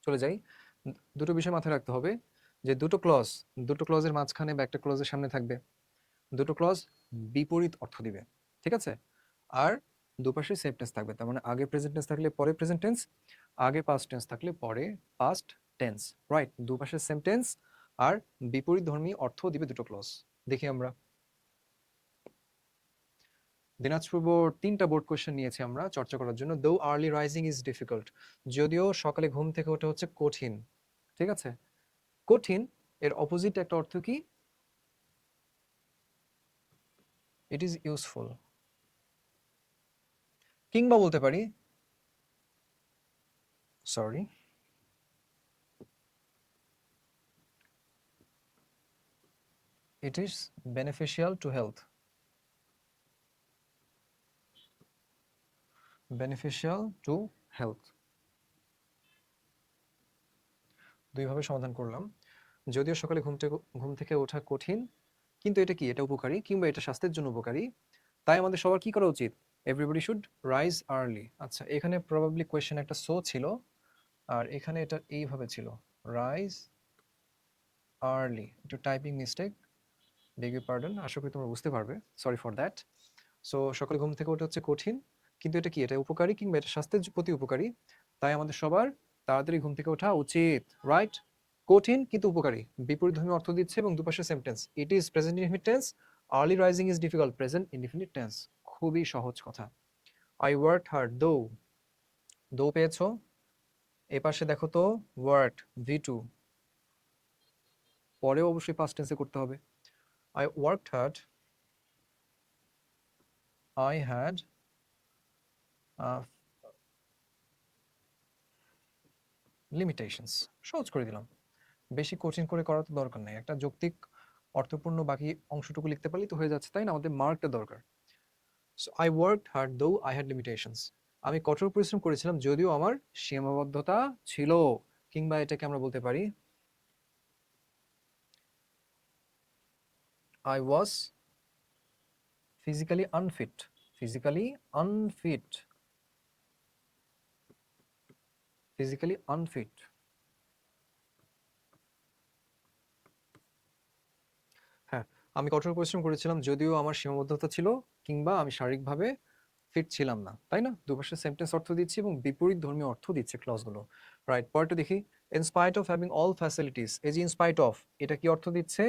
চলে যাই, দুটো বিষয় মাথায় রাখতে হবে, যে দুটো ক্লজ, দুটো ক্লজের মাঝখানে বা একটা ক্লজের সামনে থাকবে, দুটো ক্লজ বিপরীত অর্থ দিবে, ঠিক আছে? আর দুপাশে সেম টেন্স থাকবে, তার মানে আগে প্রেজেন্ট টেন্স থাকলে পরে প্রেজেন্ট টেন্স, আগে পাস্ট টেন্স থাকলে পরে পাস্ট টেন্স, রাইট? দুপাশে সেম টেন্স আর বিপরীত ধর্মী অর্থ দিবে দুটো ক্লজ। দেখি আমরা দিনাজপুর বোর্ড 3টা বোর্ড কোয়েশ্চেন নিয়েছি আমরা চর্চা করার জন্য। দো আর্লি রাইজিং ইজ ডিফিকাল্ট, যদিও সকালে ঘুম থেকে ওঠা হচ্ছে কঠিন, ঠিক আছে? কঠিন এর অপোজিট একটা অর্থ কি? ইট ইজ ইউজফুল, কিংবা বলতে পারি, sorry, it is beneficial to health, beneficial to health. দুইভাবে সমাধান করলাম। যদিও সকালে ঘুম থেকে ওঠা কঠিন, কিন্তু এটা কি, এটা উপকারী কিংবা এটা স্বাস্থ্যের জন্য উপকারী, তাই আমাদের সবার কি করা উচিত? Everybody should rise early. আচ্ছা, এখানে প্রবাবলি কোয়েশ্চেন একটা সো ছিল, আর এখানে এটা এইভাবে ছিল, রাইজ আর্লি। একটু typing mistake, beg you pardon, আশা করি তোমরা বুঝতে পারবে, সরি ফর দ্যাট। সো সকালে ঘুম থেকে ওঠা হচ্ছে কঠিন, কিন্তু এটা কি, এটা উপকারী কিংবা এটা স্বাস্থ্যের প্রতি উপকারী, তাই আমাদের সবার তাড়াতাড়ি ঘুম থেকে ওঠা উচিত, রাইট? কঠিন কিন্তু উপকারী, বিপরীতধর্মী অর্থ দিচ্ছে এবং দুপাশে same tense. It is present indefinite tense, early rising is difficult, present indefinite tense. খুবই সহজ কথা। আই ওয়ার্ক হার্ড, দো, দো পেয়েছো। এ পাশে দেখো তো, ওয়ার্ক ভি2, পরেও অবশ্যই পাস্ট টেন্সে করতে হবে। I worked hard, I had limitations. সহজ করে দিলাম, বেশি কঠিন করে করার তো দরকার নেই, একটা যৌক্তিক অর্থপূর্ণ বাকি অংশটুকু লিখতে পারলেই তো হয়ে যাচ্ছে, তাই না? আমাদের মার্কটা দরকার। So I worked hard though I had limitations. আমি কঠোর পরিশ্রম করেছিলাম যদিও আমার সীমাবদ্ধতা ছিল, কিংবা এটাকে আমরা বলতে পারি I was physically unfit, physically unfit, physically unfit. হ্যাঁ, আমি কঠোর পরিশ্রম করেছিলাম যদিও আমার সীমাবদ্ধতা ছিল, কিংবা আমি শারীরিকভাবে ফিট ছিলাম না, তাই না? দুপাশে সেন্টেন্স অর্থ দিচ্ছি এবং বিপরীত ধর্মীয় অর্থ দিচ্ছে ক্লজগুলো, রাইট? পরেরটা দেখি, in spite of having all facilities. এই যে ইন স্পাইট অফ, এটা কি অর্থ দিচ্ছে?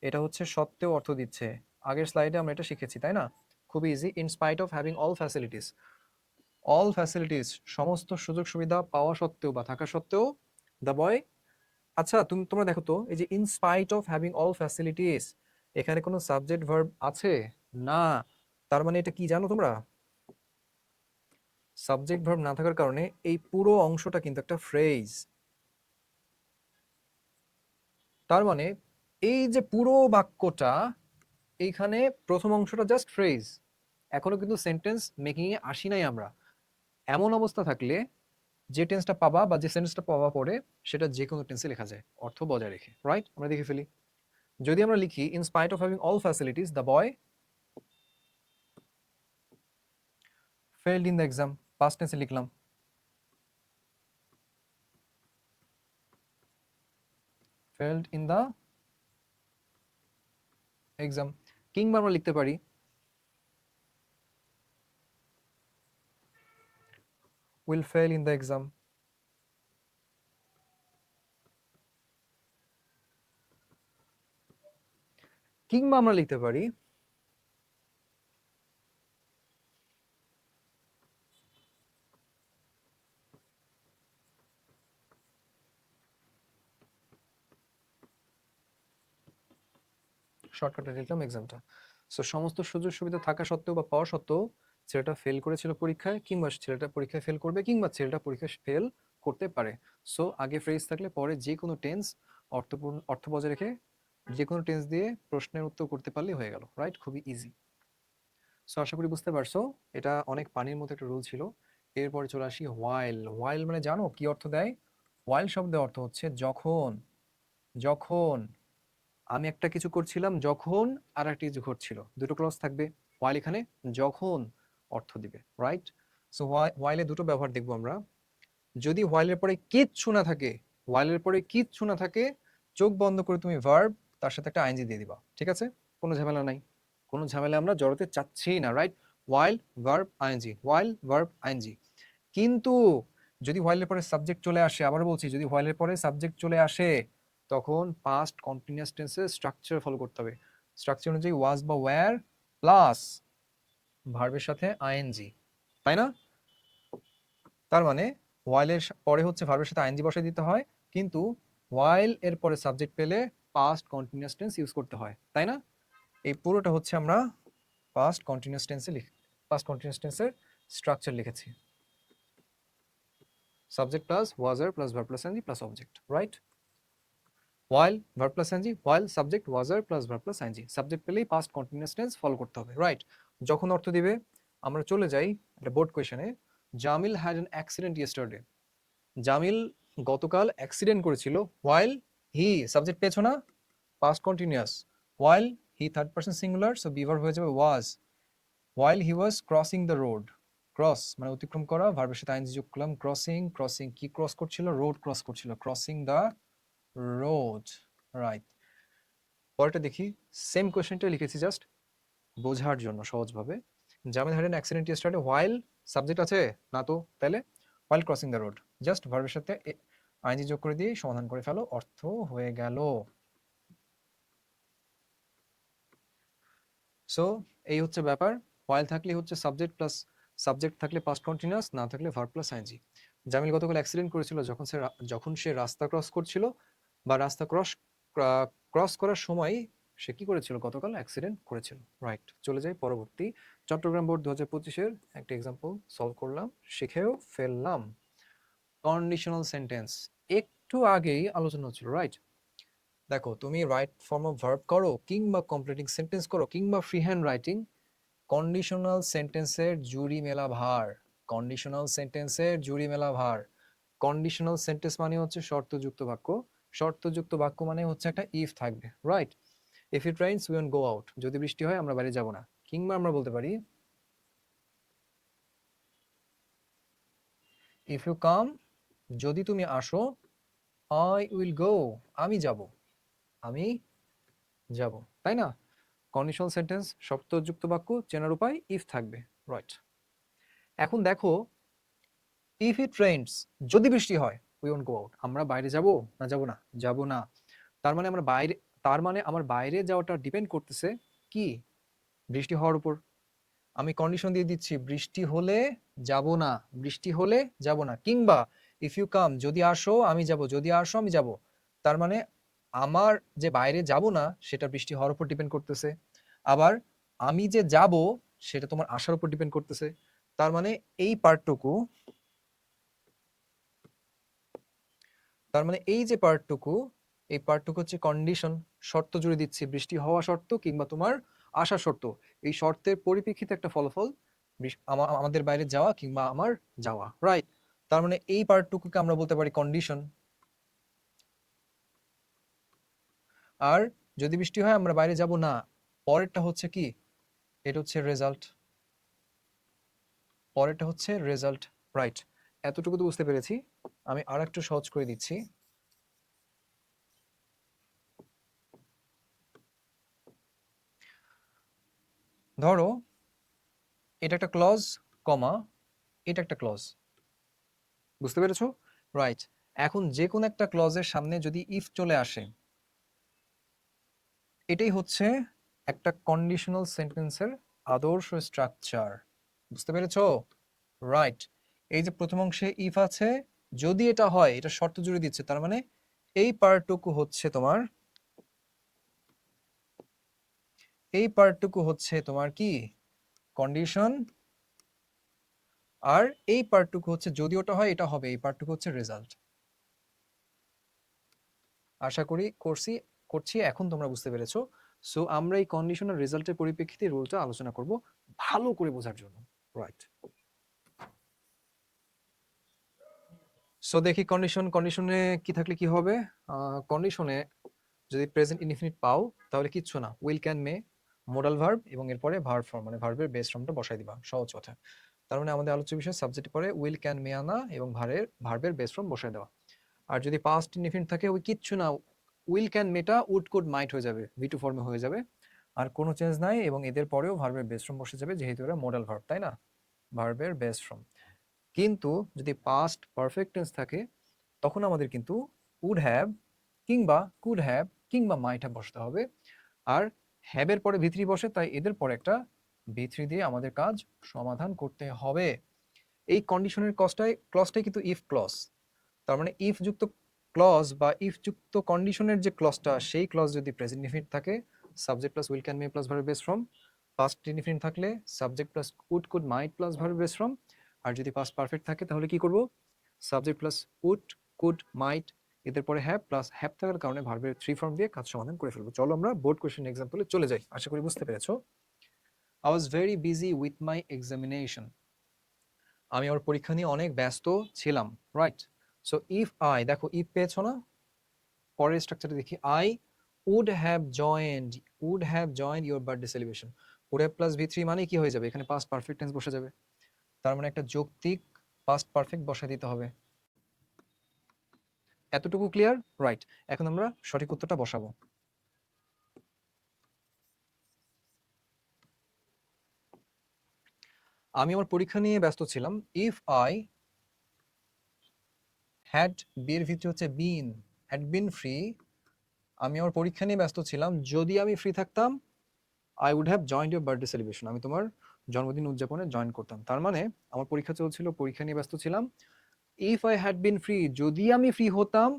এটা হচ্ছে সত্ত্বেও অর্থ দিচ্ছে। আগের স্লাইডে আমরা এটা শিখেছি, তাই না? খুবই easy. In spite of having all facilities, all facilities, সমস্ত সুযোগ সুবিধা পাওয়া সত্ত্বেও বা থাকা সত্ত্বেও, দ্য বয়। আচ্ছা, তোমরা দেখো তো, এই যে in spite of having all facilities, এখানে কোনো সাবজেক্ট ভার্ব আছে? না। তার মানে এটা কি জানো তোমরা? সাবজেক্ট ভার্ব না থাকার কারণে এই পুরো অংশটা কিন্তু একটা ফ্রেজ। তার মানে এই যে পুরো বাক্যটা, এইখানে প্রথম অংশটা জাস্ট ফ্রেজ, এখনো কিন্তু সেন্টেন্স মেকিং এ আসি নাই আমরা। এমন অবস্থা থাকলে যে টেন্সটা পাবা বা যে সেন্টেন্সটা পাওয়া পরে, সেটা যে কোনো টেন্সে লেখা যায় অর্থ বজায় রেখে, রাইট? আমরা দেখে ফেলি। যদি আমরা লিখি in spite of having all facilities the boy failed in the exam, past টেন্সে লিখলাম, ফেইলড ইন দ্য এক্সাম। কিংবা আমরা লিখতে পারি will fail in the exam. কিংবা আমরা লিখতে পারি শর্টকাটে লিখলাম এক্সামটা। সো সমস্ত সুযোগ সুবিধা থাকা সত্ত্বেও বা পাওয়া সত্ত্বেও ছেলেটা ফেল করেছিল পরীক্ষায়, কিংবা ছেলেটা পরীক্ষায় ফেল করবে, কিংবা ছেলেটা পরীক্ষায় ফেল করতে পারে। সো আগে ফ্রেজ থাকলে পরে যে কোনো টেন্স অর্থপূর্ণ অর্থ বজায় রেখে যে কোনো টেন্স দিয়ে প্রশ্নের উত্তর করতে পারলেই হয়ে গেল, রাইট? খুবই ইজি। সো আশা করি বুঝতে পারছো, এটা অনেক পানির মতো একটা রুল ছিল। এরপরে চলে আসি হোয়াইল। হোয়াইল মানে জানো কি অর্থ দেয়? হোয়াইল শব্দের অর্থ হচ্ছে যখন। যখন আমি একটা কিছু করছিলাম, যখন আর একটা কিছু ঘটছিল, দুটো ক্লজ থাকবে। হোয়াইল এখানে যখন অর্থ দিবে, রাইট? সো হোয়াইলে দুটো ব্যবহার দেখবো আমরা। যদি হোয়াইলের পরে কিচ্ছু না থাকে, হোয়াইলের পরে কিচ্ছু না থাকে, চোখ বন্ধ করে তুমি ভার্ব, তার সাথে একটা আইএনজি দিয়ে দিবা, ঠিক আছে? কোনো ঝামেলা নাই, কোনো ঝামেলা আমরা জড়াতে চাচ্ছি না, right? While verb ING, while verb ING. কিন্তু যদি হোয়াইলের পরে সাবজেক্ট চলে আসে, আবার বলছি, যদি হোয়াইলের পরে সাবজেক্ট চলে আসে, তখন পাস্ট কন্টিনিউয়াস টেন্সের স্ট্রাকচার ফলো করতে হবে। স্ট্রাকচার অনুযায়ী ওয়াজ বা ওয়্যার প্লাস ভার্বের সাথে আইএনজি, তাই না? তার মানে হোয়াইলের পরে হচ্ছে ভার্বের সাথে আইএনজি বসাই দিতে হয়, কিন্তু হোয়াইল এর পরে সাবজেক্ট পেলে পাস্ট কন্টিনিউয়াস টেন্স ইউজ করতে হয়, তাই না? এই পুরোটা হচ্ছে আমরা পাস্ট কন্টিনিউয়াস টেন্সে পাস্ট কন্টিনিউয়াস টেন্সের স্ট্রাকচার লিখেছি। Subject plus was were plus verb plus ING plus object, right? while verb plus ing, while subject was er plus verb plus ing, subject পেলেই পাস্ট কন্টিনিউয়াস টেন্স ফলো করতে হবে, রাইট? যখন অর্থ দিবে, আমরা চলে যাই একটা বোর্ড কোয়েশনে। Jamil had an accident yesterday. Jamil গতকাল অ্যাক্সিডেন্ট করেছিল, while he সাবজেক্ট পেয়েছো না, past continuous, while he third person singular, so be verb হয়ে যাবে was, while he was crossing the road, cross মানে অতিক্রম করা, ভার্বের সাথে আইএনজি যোগ করলাম, ক্রসিং, ক্রসিং কি ক্রস করছিল, রোড ক্রস করছিল, ক্রসিং দ্য রোড, রাইট। পরেরটা দেখি, সেম কোয়েশ্চেনটা লিখেছি জাস্ট বোঝার জন্য সহজভাবে। Jamil হারেন accident yesterday, while subject আছে না, তো তাহলে while crossing the road, just ভার্বের সাথে আইনজি যোগ করে দিয়ে সমাধান করে ফেলো, অর্থ হয়ে গেল। সো এই হচ্ছে ব্যাপার, হোয়াইল থাকলে হচ্ছে সাবজেক্ট প্লাস সাবজেক্ট থাকলে পাস্ট কন্টিনিউয়াস, না থাকলে ভার্ব প্লাস আইনজি। জামিল গতকাল অ্যাক্সিডেন্ট করেছিল যখন সে রাস্তা ক্রস করছিল, বা রাস্তা ক্রস করার সময় সে কি করেছিল, গতকাল অ্যাক্সিডেন্ট করেছিল, রাইট। চলে যাই পরবর্তী, চট্টগ্রাম বোর্ড 2025-এর একটা এক্সাম্পল সলভ করলাম, শিখেও ফেললাম। কন্ডিশনাল সেন্টেন্স একটু আগেই আলোচনা হচ্ছিল, রাইট। দেখো তুমি রাইট ফর্ম অফ ভার্ব করো, কিংবা কমপ্লিটিং সেন্টেন্স করো, কিংবা ফ্রি হ্যান্ড রাইটিং, কন্ডিশনাল সেন্টেন্সের জুড়ি মেলা ভার, কন্ডিশনাল সেন্টেন্সের জুড়ি মেলা ভার। কন্ডিশনাল সেন্টেন্স মানে হচ্ছে শর্তযুক্ত বাক্য, শর্তযুক্ত বাক্য মানে হচ্ছে একটা ইফ থাকবে, right. If it rains we won't go out, যদি বৃষ্টি হয় আমরা বাইরে যাব না। কিংবা আমরা বলতে পারি ইফ ইউ কাম, যদি তুমি আসো, আই উইল গো, আমি যাব, আমি যাব, তাই না? কন্ডিশনাল সেন্টেন্স শর্তযুক্ত বাক্য, চেনার উপায় ইফ থাকবে, রাইট। এখন দেখো, ইফ ইট রেইনস, যদি বৃষ্টি হয়, উই ওয়ন্ট গো আউট, আমরা বাইরে যাব না, যাব না, যাব না। তার মানে আমরা বাইরে, তার মানে আমার বাইরে যাওয়াটা ডিপেন্ড করতেছে কি, বৃষ্টি হওয়ার উপর। আমি কন্ডিশন দিয়ে দিচ্ছি, বৃষ্টি হলে যাব না, বৃষ্টি হলে যাব না। কিংবা ইফ ইউ কাম, যদি আসো আমি যাব, যদি আসো আমি যাব। তার মানে আমার যে বাইরে যাব না সেটা বৃষ্টি হওয়ার উপর ডিপেন্ড করতেছে, আবার আমি যে যাব সেটা তোমার আসার উপর ডিপেন্ড করতেছে। তার মানে এই পার্টটুকু, তার মানে এই যে পার্টটুকু, এই পার্টটুকু হচ্ছে কন্ডিশন, শর্ত জুড়ে দিচ্ছি, বৃষ্টি হওয়া শর্ত কিংবা তোমার আসা শর্ত, এই শর্তের পরিপ্রেক্ষিতে একটা ফলাফল, আমাদের বাইরে যাওয়া কিংবা আমার যাওয়া, রাইট। তার মানে এই পার্টটুকুকে আমরা বলতে পারি কন্ডিশন। আর যদি বৃষ্টি হয় আমরা বাইরে যাব না, পরেরটা হচ্ছে কি, এটা হচ্ছে রেজাল্ট, পরেরটা হচ্ছে রেজাল্ট, রাইট। এতটুকু তো বুঝতে পেরেছি, আমি আর একটু সহজ করে দিচ্ছি। ধরো এটা একটা ক্লজ, কমা এটা একটা ক্লজ, বুঝতে পেরেছো, রাইট। এখন যে কোনো একটা ক্লজের সামনে যদি ইফ চলে আসে, এটাই হচ্ছে একটা কন্ডিশনাল সেন্টেন্সের আদর্শ স্ট্রাকচার, বুঝতে পেরেছো, রাইট। এই যে প্রথম অংশে ইফ আছে, যদি এটা হয়, এটা শর্ত জুড়ে দিচ্ছে, তার মানে এই পার্টটুকু হচ্ছে তোমার, এই পার্টটুকু হচ্ছে তোমার কি, কন্ডিশন। আর এই পার্টটুকু হচ্ছে যদি ওটা হয় এটা হবে, এই পার্টটুকু হচ্ছে রেজাল্ট। আশা করি করছি এখন তোমরা বুঝতে পেরেছো। সো আমরা এই কন্ডিশনাল রেজাল্টের পরিপ্রেক্ষিতে রুলটা আলোচনা করব ভালো করে বোঝার জন্য, রাইট। সো দেখি কন্ডিশনে কি থাকলে কি হবে। কন্ডিশনে যদি প্রেজেন্ট ইনডিফিনিট পাও তাহলে কিচ্ছু না, will can May, modal verb এবং এরপরে ভার্ব ফর্ম মানে ভার্বের বেস ফর্মটা বসাই দিবা, সহজ কথা। তার মানে আমাদের আলোচ্য বিষয় সাবজেক্ট পরে উইল ক্যান মে আনা এবং ভার্বের বেস ফর্ম বসাই দেওয়া। আর যদি পাস্ট ইনডিফিনিট থাকে ওই কিচ্ছু না, will can may would could might হয়ে যাবে, ভি2 ফর্মে হয়ে যাবে, আর কোনো চেঞ্জ নাই, এবং এদের পরেও ভার্বের বেস ফর্ম বসে যাবে যেহেতু এরা মডেল ভার্ব, তাই না, ভার্বের বেস ফর্ম। কিন্তু যদি পাস্ট পারফেক্ট টেন্স থাকে তখন আমাদের কিন্তু উড হ্যাভ কিংবা কুড হ্যাভ কিংবা মাইট হ্যাভ বসতে হবে। আর হ্যাভের পরে ভি3 বসে, তাই এদের পরে একটা ভি3 দিয়ে আমাদের কাজ সমাধান করতে হবে। এই কন্ডিশনের ক্লজটাই কিন্তু ইফ ক্লজ। তার মানে ইফ যুক্ত ক্লজ বা ইফ যুক্ত কন্ডিশনের যে ক্লজটা, সেই ক্লজ যদি প্রেজেন্ট ইনডিফিনিট থাকে, subject plus will can may plus verb base form, past indefinite থাকলে subject plus would could might plus verb base form, আর যদি পাস্ট পারফেক্ট থাকে তাহলে কি করব, subject plus would could might, এদের পরে হ্যাভ প্লাস হ্যাভ থাকার কারণে ভার্বের 3 ফর্ম দিয়ে কাজ সমাধান করে ফেলবো। চলো আমরা বোর্ড কোয়েশ্চেন এক্সাম্পলে চলে যাই, আশা করি বুঝতে পেরেছো। I was very busy with my examination, আমি আমার পরীক্ষা নিয়ে অনেক ব্যস্ত ছিলাম, রাইট। সো ইফ আই, দেখো ইফ পেয়েছো না, পরের স্ট্রাকচারে দেখি, I would have joined your birthday celebration. Would have plus V three মানে কি হয়ে যাবে, এখানে পাস্ট পারফেক্ট টেন্স বসে যাবে, তার মানে একটা যৌক্তিক পাস্ট পারফেক্ট বসায় দিতে হবে। এতটুকু ক্লিয়ার? রাইট। এখন আমরা সঠিক উত্তরটা বসাবো। আমি আমার পরীক্ষা নিয়ে ব্যস্ত ছিলাম। ইফ আই হ্যাড, বিয়ের ভিতরে হচ্ছে বিন, হ্যাড বিন ফ্রি, আমি আমার পরীক্ষা নিয়ে ব্যস্ত ছিলাম, যদি আমি ফ্রি থাকতাম I would have joined your birthday celebration, আমি তোমার জন্মদিন উদযাপনে জয়েন করতাম। তার মানে আমার পরীক্ষা চলছিল, পরীক্ষা নিয়ে ব্যস্ত ছিলাম, if I had been free, যদি আমি ফ্রি হতাম,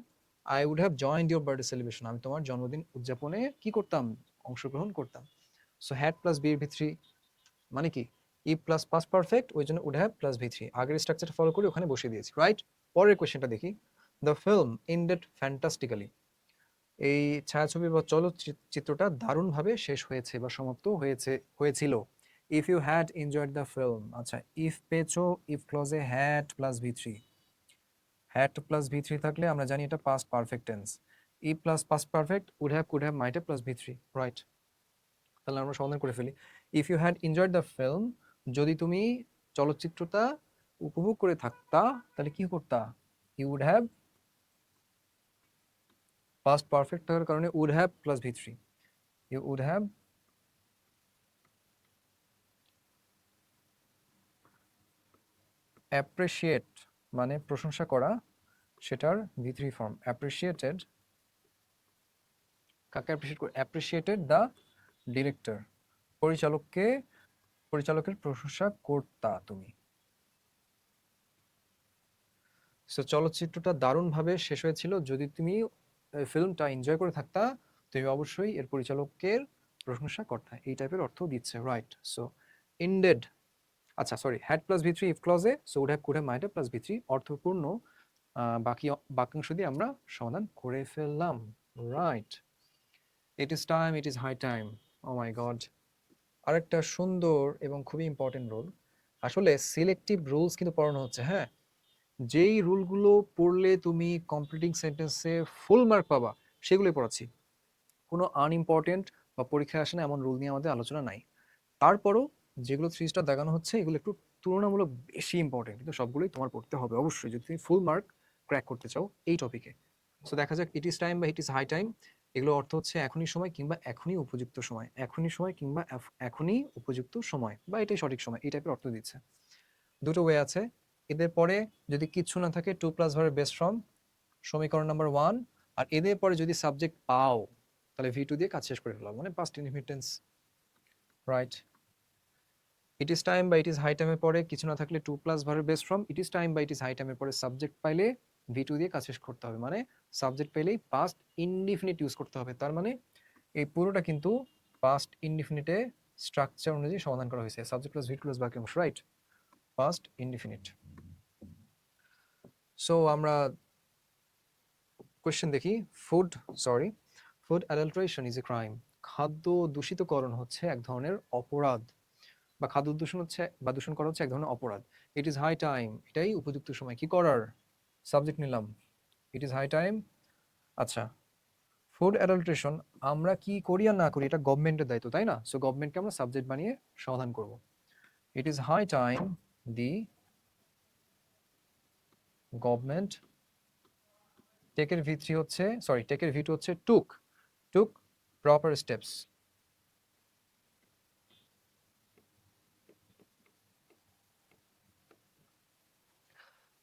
I would have joined your birthday celebration, আমি তোমার জন্মদিন উদযাপনে কি করতাম, অংশগ্রহণ করতাম। সো হ্যাড প্লাস বিয়ের ভি3 মানে কি, ই প্লাস পাস পারফেক্ট, ওই জন্য উড হ্যাভ প্লাস ভি3, আগের স্ট্রাকচারটা ফলো করে ওখানে বসিয়ে দিয়েছি, রাইট। পরের কোয়েশ্চেনটা দেখি, দ্য ফিল্ম এন্ডেড ফ্যান্টাস্টিক্যালি, এই ছায়াছবি বা চলচ্চিত্রটা দারুণভাবে শেষ হয়েছে বা সমাপ্ত হয়েছিল। If you had enjoyed the film, আচ্ছা ইফ পেয়েছো, ইফ ক্লজে হ্যাড প্লাস ভি3, হ্যাড প্লাস ভি3 থাকলে আমরা জানি এটা পাস্ট পারফেক্ট টেন্স, ই plus past perfect, would have, could have, might have plus ভি3, রাইট। তাহলে আমরা সমাধান করে ফেলি। If you had enjoyed the film, যদি তুমি চলচ্চিত্রটা উপভোগ করে থাকতা, তাহলে কি করতা, you would have, past perfect থাকার কারণে উড হ্যাভ প্লাস ভি3, ইউ উড হ্যাভ অ্যাপ্রিসিয়েট মানে প্রশংসা করা, সেটার ভি3 ফর্ম অ্যাপ্রিসিয়েটেড, কাকে অ্যাপ্রিসিয়েট করে, অ্যাপ্রিসিয়েটেড দ্য ডিরেক্টর, পরিচালককে, পরিচালকের প্রশংসা করতা তুমি। সো চলচ্চিত্রটা দারুণভাবে শেষ হয়েছিল, যদি তুমি ফিল্মটা এনজয় করে থাকতা, তুমি অবশ্যই এর পরিচালকের প্রশংসা করতা, এই টাইপের অর্থ দিচ্ছে, রাইট। সো এন্ডেড, আচ্ছা সরি, হ্যাড প্লাস ভি3 ইফ ক্লজে, so would have, could have, might have plus ভি3 অর্থপূর্ণ বাকি বাক্যাংশ দিয়ে আমরা সমাধান করে ফেললাম, right. It is time, it is high time, oh my God. আরেকটা সুন্দর এবং খুবই ইম্পর্টেন্ট রুল, আসলে সিলেক্টিভ রুলস কিন্তু পড়ানো হচ্ছে, হ্যাঁ, যেই রুলগুলো পড়লে তুমি কমপ্লিটিং সেন্টেন্সে ফুল মার্ক পাবা সেগুলোই পড়াচ্ছি, কোনো আনইম্পর্টেন্ট বা পরীক্ষায় আসে না এমন রুল নিয়ে আমাদের আলোচনা নাই। তারপরও যেগুলো 3 স্টার দেখানো হচ্ছে এগুলো একটু তুলনামূলক বেশি ইম্পর্টেন্ট, কিন্তু সবগুলোই তোমার পড়তে হবে অবশ্যই যদি তুমি ফুল মার্ক ক্র্যাক করতে চাও এই টপিকে। সো দেখা যাক, ইট ইজ টাইম বা ইট ইজ হাই টাইম, এগুলো অর্থ হচ্ছে এখনই সময় কিংবা এখনই উপযুক্ত সময়, এখনই সময় কিংবা এখনই উপযুক্ত সময় বা এটাই সঠিক সময়, এই টাইপের অর্থ দিচ্ছে। দুটো ওয়ে আছে, এদের পরে যদি কিচ্ছু না থাকে, টু প্লাস ভার্বের বেস্ট ফর্ম, সমীকরণ নাম্বার 1, আর এদের পরে যদি সাবজেক্ট পাও তাহলে ভি2 দিয়ে কাজ শেষ করে ফেলাম, মানে past indefinite tense, right. It is time বা ইট ইজ হাই টাইমের পরে কিছু না থাকলে টু প্লাস ভার্বের best form, it is time বা ইট ইজ হাই টাইমের পরে সাবজেক্ট পাইলে ভি2 দিয়ে কাজ শেষ করতে হবে, মানে সাবজেক্ট পেলেই পাস্ট ইনডিফিনিট ইউজ করতে হবে। তার মানে এই পুরোটা কিন্তু পাস্ট ইনডিফিনিটে স্ট্রাকচার অনুযায়ী সমাধান করা হয়েছে, সাবজেক্ট প্লাস ভি2 প্লাস বাকি অংশ, রাইট, পাস্ট ইনডিফিনিট। সো আমরা কোয়েশ্চেন দেখি, food, sorry, food adulteration is a crime, খাদ্য দূষিতকরণ হচ্ছে এক ধরনের অপরাধ, বা খাদ্য দূষণ হচ্ছে বা দূষণ করা হচ্ছে এক ধরনের অপরাধ। ইট ইজ হাই টাইম, এটাই উপযুক্ত সময় কি করার, সাবজেক্ট নিলাম, ইট ইজ হাই টাইম। আচ্ছা, ফুড অ্যাডাল্টারেশন আমরা কি করি আর না করি এটা গভর্নমেন্টের দায়িত্ব, তাই না, সো গভর্নমেন্টকে আমরা সাবজেক্ট বানিয়ে সমাধান করব। It is high time the government, টেকের ভি3 হচ্ছে, সরি টেকের ভি2 হচ্ছে টুক, টুক প্রপার স্টেপস।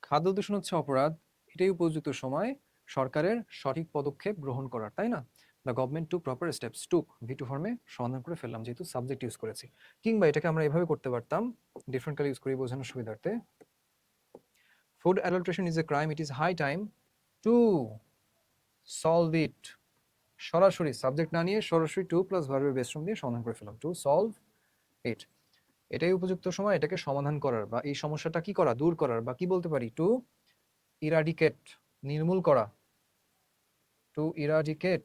খাদ্য দূষণ হচ্ছে অপরাধ, এটাই উপযুক্ত সময় সরকারের সঠিক পদক্ষেপ গ্রহণ করার, তাই না। The government took proper steps, টুক ভি2 ফর্মে সমাধান করে ফেললাম যেহেতু সাবজেক্ট ইউজ করেছি। কিংবা এটাকে আমরা এভাবে করতে পারতাম, ডিফারেন্ট কালার ইউজ করে বোঝানোর সুবিধার্থে, food adulteration is a crime, it is high time to solve it, সরাসরি সাবজেক্ট না নিয়ে সরাসরি টু প্লাস ভার্বের বেস ফর্ম দিয়ে সমাধান করে ফেললাম, টু সলভ ইট, এটাই উপযুক্ত সময় এটাকে সমাধান করার বা এই সমস্যাটা কি করা, দূর করার, বা কি বলতে পারি, টু ইরাডিকেট, নির্মূল করা, two eradicate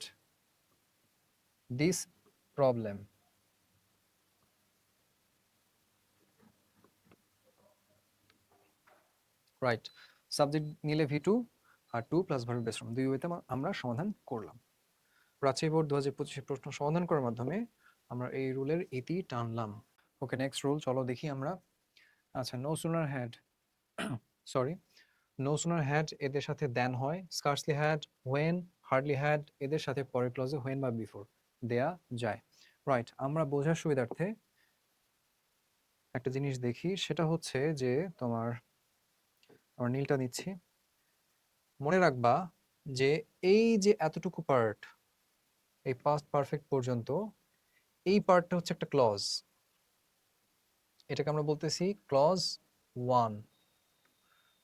this problem, right. Subject নিলে ভি2, আর টু প্লাস ভার্বের বেস ফর্ম, দুই ওয়েতে আমরা সমাধান করলাম। রাজশাহী বোর্ড 2025 প্রশ্ন সমাধান করার মাধ্যমে আমরা এই রুলের ইতি টানলাম। ওকে, নেক্সট রুল চলো দেখি আমরা। আচ্ছা, no sooner had sorry no sooner had এদের সাথে দেন হয়, scarcely had, when, hardly had এদের সাথে পরের ক্লজে হোয়েন বা বিফোর দেয়া যায়। রাইট, আমরা বোঝার সুবিধার্থে একটা জিনিস দেখি, সেটা হচ্ছে যে তোমার, আমার নীলটা নিচ্ছি। মনে রাখবা যে এই যে এতটুকু পার্ট, এই পাস্ট পারফেক্ট পর্যন্ত, এই পার্টটা হচ্ছে একটা ক্লজ। এটাকে আমরা বলতেছি ক্লজ 1।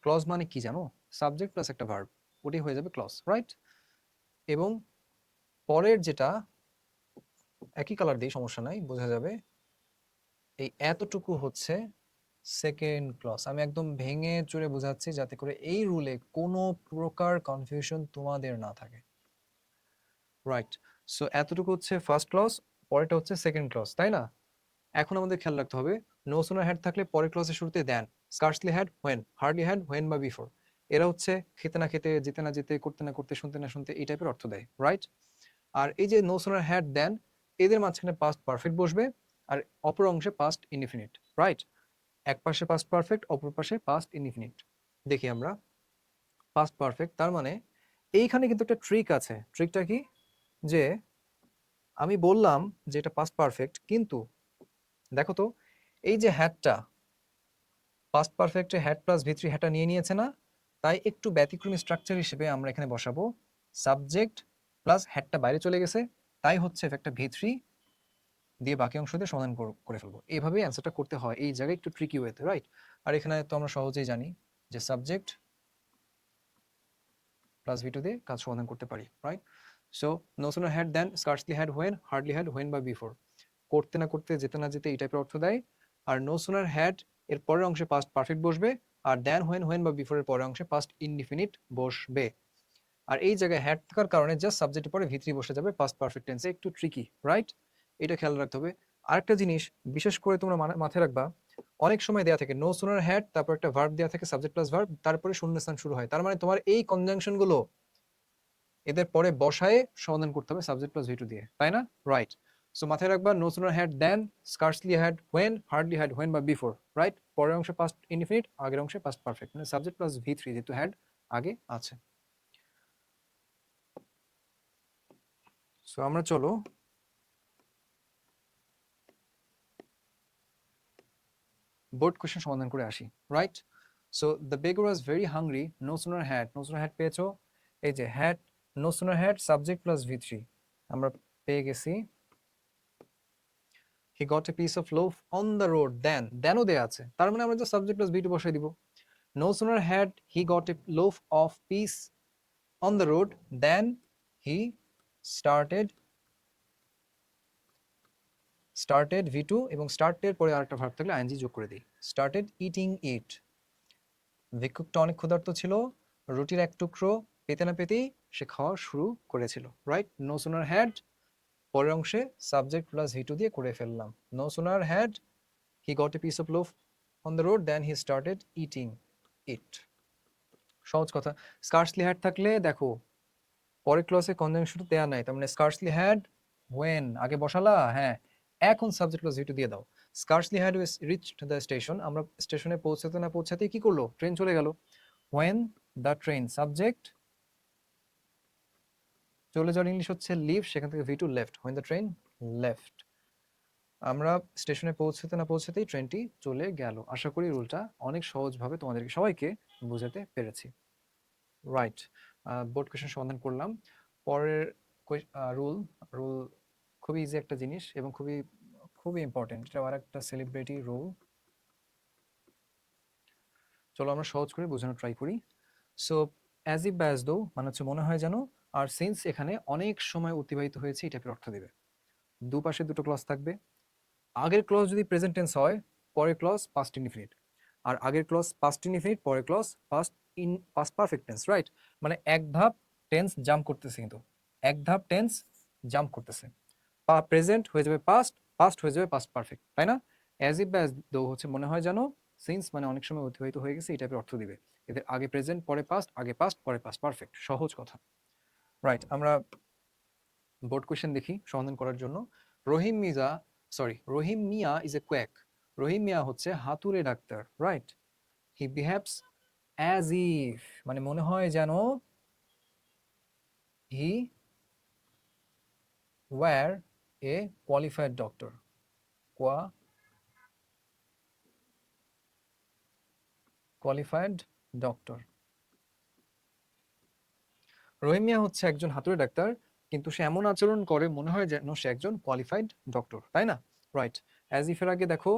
ক্লজ মানে কি জানো? সাবজেক্ট প্লাস একটা ভার্ব, ওটাই হয়ে যাবে ক্লজ, রাইট? এবং পরের যেটা একই কালার দিয়ে সমস্যা নাই, বোঝা যাবে, এই এতটুকু হচ্ছে সেকেন্ড ক্লজ। আমি একদম ভেঙে চুরে বোঝাচ্ছি যাতে করে এই রুলে কোনো প্রকার কনফিউশন তোমাদের না থাকে, রাইট? সো এতটুকু হচ্ছে ফার্স্ট ক্লজ, পরেরটা হচ্ছে সেকেন্ড ক্লজ, তাই না? এখন আমাদের খেয়াল রাখতে হবে, নো সুনার হ্যাড থাকলে পরের ক্লজের শুরুতে then, scarcely had when, hardly had when বা বিফোর। এরা হচ্ছে খেতে না খেতে, যেতে না যেতে, করতে না করতে, শুনতে না শুনতে, এই টাইপের অর্থ দেয়, রাইট? আর এই যে নো সুনার হ্যাড দেন, এদের মাঝখানে পাস্ট পারফেক্ট বসবে, আর অপর অংশে পাস্ট ইনডিফিনিট, রাইট? এক পাশে পাস্ট পারফেক্ট, অপর পাশে পাস্ট ইনডিফিনিট। দেখি আমরা পাস্ট পারফেক্ট, তার মানে এইখানে কিন্তু একটা ট্রিক আছে। ট্রিকটা কি? যে আমি বললাম যে এটা পাস্ট পারফেক্ট, কিন্তু দেখো তো, এই যে হ্যাডটা, পাস্ট পারফেক্টে হ্যাড প্লাস ভি3 হ্যাডটা নিয়ে নিয়েছে না? তাই একটু ব্যতিক্রমী স্ট্রাকচার হিসেবে আমরা এখানে বসাবো সাবজেক্ট প্লাস হ্যাডটা বাইরে চলে গেছে, তাই হচ্ছে একটা ভি3 দিয়ে বাকি অংশ দিয়ে সমাধান করে ফেলবো। এইভাবে অ্যান্সারটা করতে হয় এই জায়গায়, একটু ট্রিকি ওয়েতে, রাইট? আর এখানে তো আমরা সহজেই জানি যে সাবজেক্ট প্লাস ভি2 দিয়ে কাজ সমাধান করতে পারি, right? So no sooner had then, scarcely had when, hardly had when বা বিফোর, করতে না করতে, যেতে না যেতে, এই টাইপের অর্থ দেয়। আর নো সুনার হ্যাড এর পরের অংশে পাস্ট পারফেক্ট বসবে, আর দেন, হোয়েন, হোয়েন বা বিফোর এর পরের অংশে পাস্ট ইনডিফিনিট বসবে। আর এই জায়গায় হ্যাড থাকার কারণে জাস্ট সাবজেক্টের পরে ভি3 বসে যাবে পাস্ট পারফেক্ট টেন্সে, একটু ট্রিকি, রাইট? এটা খেয়াল রাখতে হবে। আরেকটা জিনিস বিশেষ করে তোমরা মাথায় রাখবা, অনেক সময় দেয়া থাকে নো সুনার হ্যাড, তারপর একটা ভার্ব দেয়া থাকে, সাবজেক্ট প্লাস ভার্ব, তারপরে শূন্যস্থান শুরু হয়। তার মানে তোমার এই কনজাংশন গুলো এদের পরে বসায়ে সমাধান করতে হবে সাবজেক্ট প্লাস ভি2 দিয়ে, তাই না? রাইট। সো মাথায় রাখবা, no sooner had then, scarcely had when, hardly had when বা বিফোর, রাইট? পরের অংশে পাস্ট ইনডিফিনিট, আগের অংশে পাস্ট পারফেক্ট, মানে সাবজেক্ট প্লাস ভি3 যেহেতু হ্যাড আগে আছে। সো আমরা চলো বোর্ড কোয়েশ্চেন সমাধান করে আসি, right? So the beggar was very hungry, no sooner had, no sooner had পেয়েছো, এই যে had, no sooner had subject plus ভি3 আমরা পেয়ে গেছি। He got a piece of loaf on the road, দেনও দেয়া আছে, তার মানে আমরা জাস্ট সাবজেক্ট প্লাস ভি2 বসাই দিব। No sooner had he got a loaf of piece on the road then he started, started ভি2, এবং স্টার্টের পরে আরেকটা ভার্ব থাকলে আইএনজি যোগ করে দিই, স্টার্টেড ইটিং ইট। ভিক্ষুকটা অনেক ক্ষুধার্ত ছিল, রুটির এক টুকরো পেতে না পেতেই সে খাওয়া শুরু করেছিল, রাইট? নো সুনার হ্যাড পরের অংশে সাবজেক্ট প্লাস ভি2 দিয়ে করে ফেললাম। No sooner had he got a piece of loaf on the road then he started eating it. সহজ কথা। স্কার্সলি হ্যাড থাকলে দেখো পরের ক্লসে কনজাংশন দেয়া নাই, তার মানে স্কার্সলি হ্যাড হোয়েন আগে বসালা, হ্যাঁ, এখন সাবজেক্ট প্লাস ভি2 দিয়ে দাও। Scarcely had reached the station, আমরা স্টেশনে পৌঁছাতে না পৌঁছাতেই কি করলো, ট্রেন চলে গেল। হোয়েন দ্য ট্রেন সাবজেক্ট, চলে যাওয়ার ইংলিশ হচ্ছে লিভ, সেখান থেকে ভি2 left, when the train left. আমরা স্টেশনে পৌঁছাতে না পৌঁছাতেই ট্রেনটি চলে গেল। আশা করি রুলটা অনেক সহজভাবে তোমাদেরকে সবাইকে বোঝাতে পেরেছি, রাইট? বোর্ড কোয়েশ্চেন সমাধান করলাম। পরের রুল, রুল খুবই ইজি একটা জিনিস এবং খুবই খুবই ইম্পর্টেন্ট, এটা আর একটা সেলিব্রিটি রুল। চলো আমরা সহজ করে বোঝানোর ট্রাই করি। সো অ্যাজ ইফ বা অ্যাজ দো মানে হচ্ছে মনে হয় যেন, আর সিন্স এখানে অনেক সময় অতিবাহিত হয়েছে এই টাইপের অর্থ দেবে। দুপাশে দুটো ক্লজ থাকবে, আগের ক্লজ যদি প্রেজেন্ট টেন্স হয়, পরের ক্লজ পাস্ট ইনডিফিনিট, আর আগের ক্লজ পাস্ট ইনডিফিনিট, পরের clause past perfect tense, right? মানে এক ধাপ টেন্স জাম্প করতেছে, কিন্তু এক ধাপ টেন্স জাম্প করতেছে। প্রেজেন্ট হয়ে যাবে পাস্ট, পাস্ট হয়ে যাবে পাস্ট পারফেক্ট, তাই না? অ্যাজ ইফ বা অ্যাজ দো হচ্ছে মনে হয় যেন, সিন্স মানে অনেক সময় অতিবাহিত হয়ে গেছে এই টাইপের অর্থ দিবে। এদের আগে প্রেজেন্ট পরে পাস্ট, আগে পাস্ট পরে পাস্ট, পারফেক্ট, সহজ কথা। রাইট, আমরা বোর্ড কোয়েশ্চেন দেখি সমাধান করার জন্য। রহিম মিয়া is a quack. Rahim Mia হচ্ছে হাতুড়ে ডাক্তার, right. He behaves as if, মানে মনে হয় যেন he were a qualified doctor. Qualified doctor. Rahim Mia হচ্ছে একজন হাতুড়ে ডাক্তার, কিন্তু সে এমন আচরণ করে মনে হয় যেন সে একজন কোয়ালিফাইড ডক্টর, তাই না? রাইট। অ্যাজ ইফ এর আগে দেখো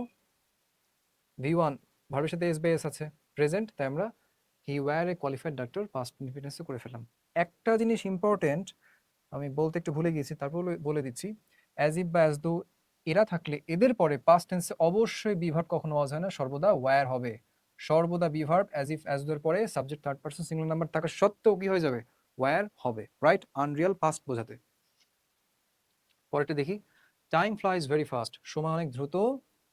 V1 ভার্বের সাথে এস বাই এস আছে, প্রেজেন্ট, তাই আমরা he were a qualified doctor past ইনডিফিনিটে করে ফেললাম। একটা জিনিস ইম্পর্টেন্ট আমি বলতে একটু ভুলে গিয়েছি, তারপর বলে দিচ্ছি। অ্যাজ ইফ বা অ্যাজ দো এরা থাকলে এদের পরে পাস্ট টেন্সে অবশ্যই বিভার্ব কখনো ওয়াজ হয় না, সর্বদা ওয়্যার হবে। সর্বদা be verb as if as though এর পরে subject third person singular number থাকা সত্ত্বেও কি হয়ে যাবে? ওয়্যার হবে, রাইট, আনরিয়াল পাস্ট বোঝাতে। পরেরটা দেখি। টাইম ফ্লাইজ ভেরি ফাস্ট, সময় অনেক দ্রুত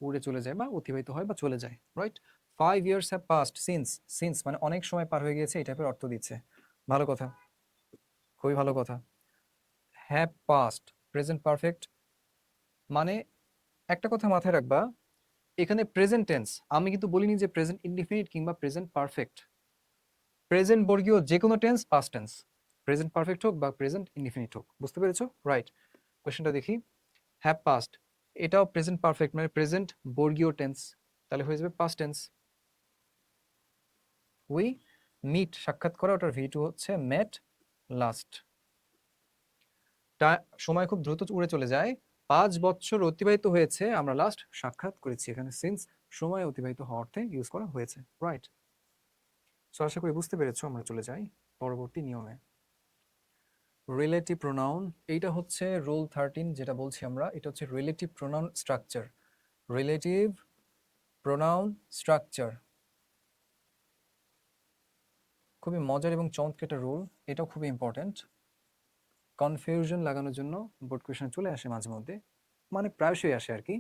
উড়ে চলে যায় বা অতিবাহিত হয় বা চলে যায়, right. 5 years have passed since মানে অনেক সময় পার হয়ে গেছে, এই টাইপের অর্থ দিচ্ছে। ভালো কথা, খুবই ভালো কথা। হ্যাভ পাস্ট প্রেজেন্ট পারফেক্ট, মানে একটা কথা মাথায় রাখবা, এখানে প্রেজেন্ট টেন্স আমি কিন্তু বলিনি যে প্রেজেন্ট ইনডিফিনিট কিংবা প্রেজেন্ট পারফেক্ট। প্রেজেন্ট বর্গীয় যে কোনো tense past tense, present perfect হোক বা প্রেজেন্ট ইনডিফিনিট হোক, বুঝতে পেরেছো? রাইট। কোয়েশ্চেনটা দেখি। হ্যাভ পাস্ট এটাও প্রেজেন্ট পারফেক্ট, মানে প্রেজেন্ট বর্গীয় টেন্স, তাহলে হয়ে যাবে পাস্ট টেন্স। উই মিট সাক্ষাৎ করা, ওটার V2 হচ্ছে মেট লাস্ট। সময় খুব দ্রুত উড়ে চলে যায়, 5 বছর অতিবাহিত হয়েছে আমরা লাস্ট সাক্ষাৎ করেছি, এখানে সিন্স সময় অতিবাহিত হওয়ার অর্থে ইউজ করা হয়েছে, রাইট। সো আশা করি বুঝতে পেরেছো। আমরা চলে যাই পরবর্তী নিয়মে। রিলেটিভ প্রোনাউন, এইটা হচ্ছে রুল 13 যেটা বলছি আমরা, এটা হচ্ছে relative pronoun structure. Relative pronoun structure খুবই মজার এবং চমৎকার একটা রুল, এটাও খুবই ইম্পর্টেন্ট। কনফিউশন লাগানোর জন্য বোর্ড কোয়েশ্চেন চলে আসে মাঝে মধ্যে, মানে প্রায়শই আসে আর কি।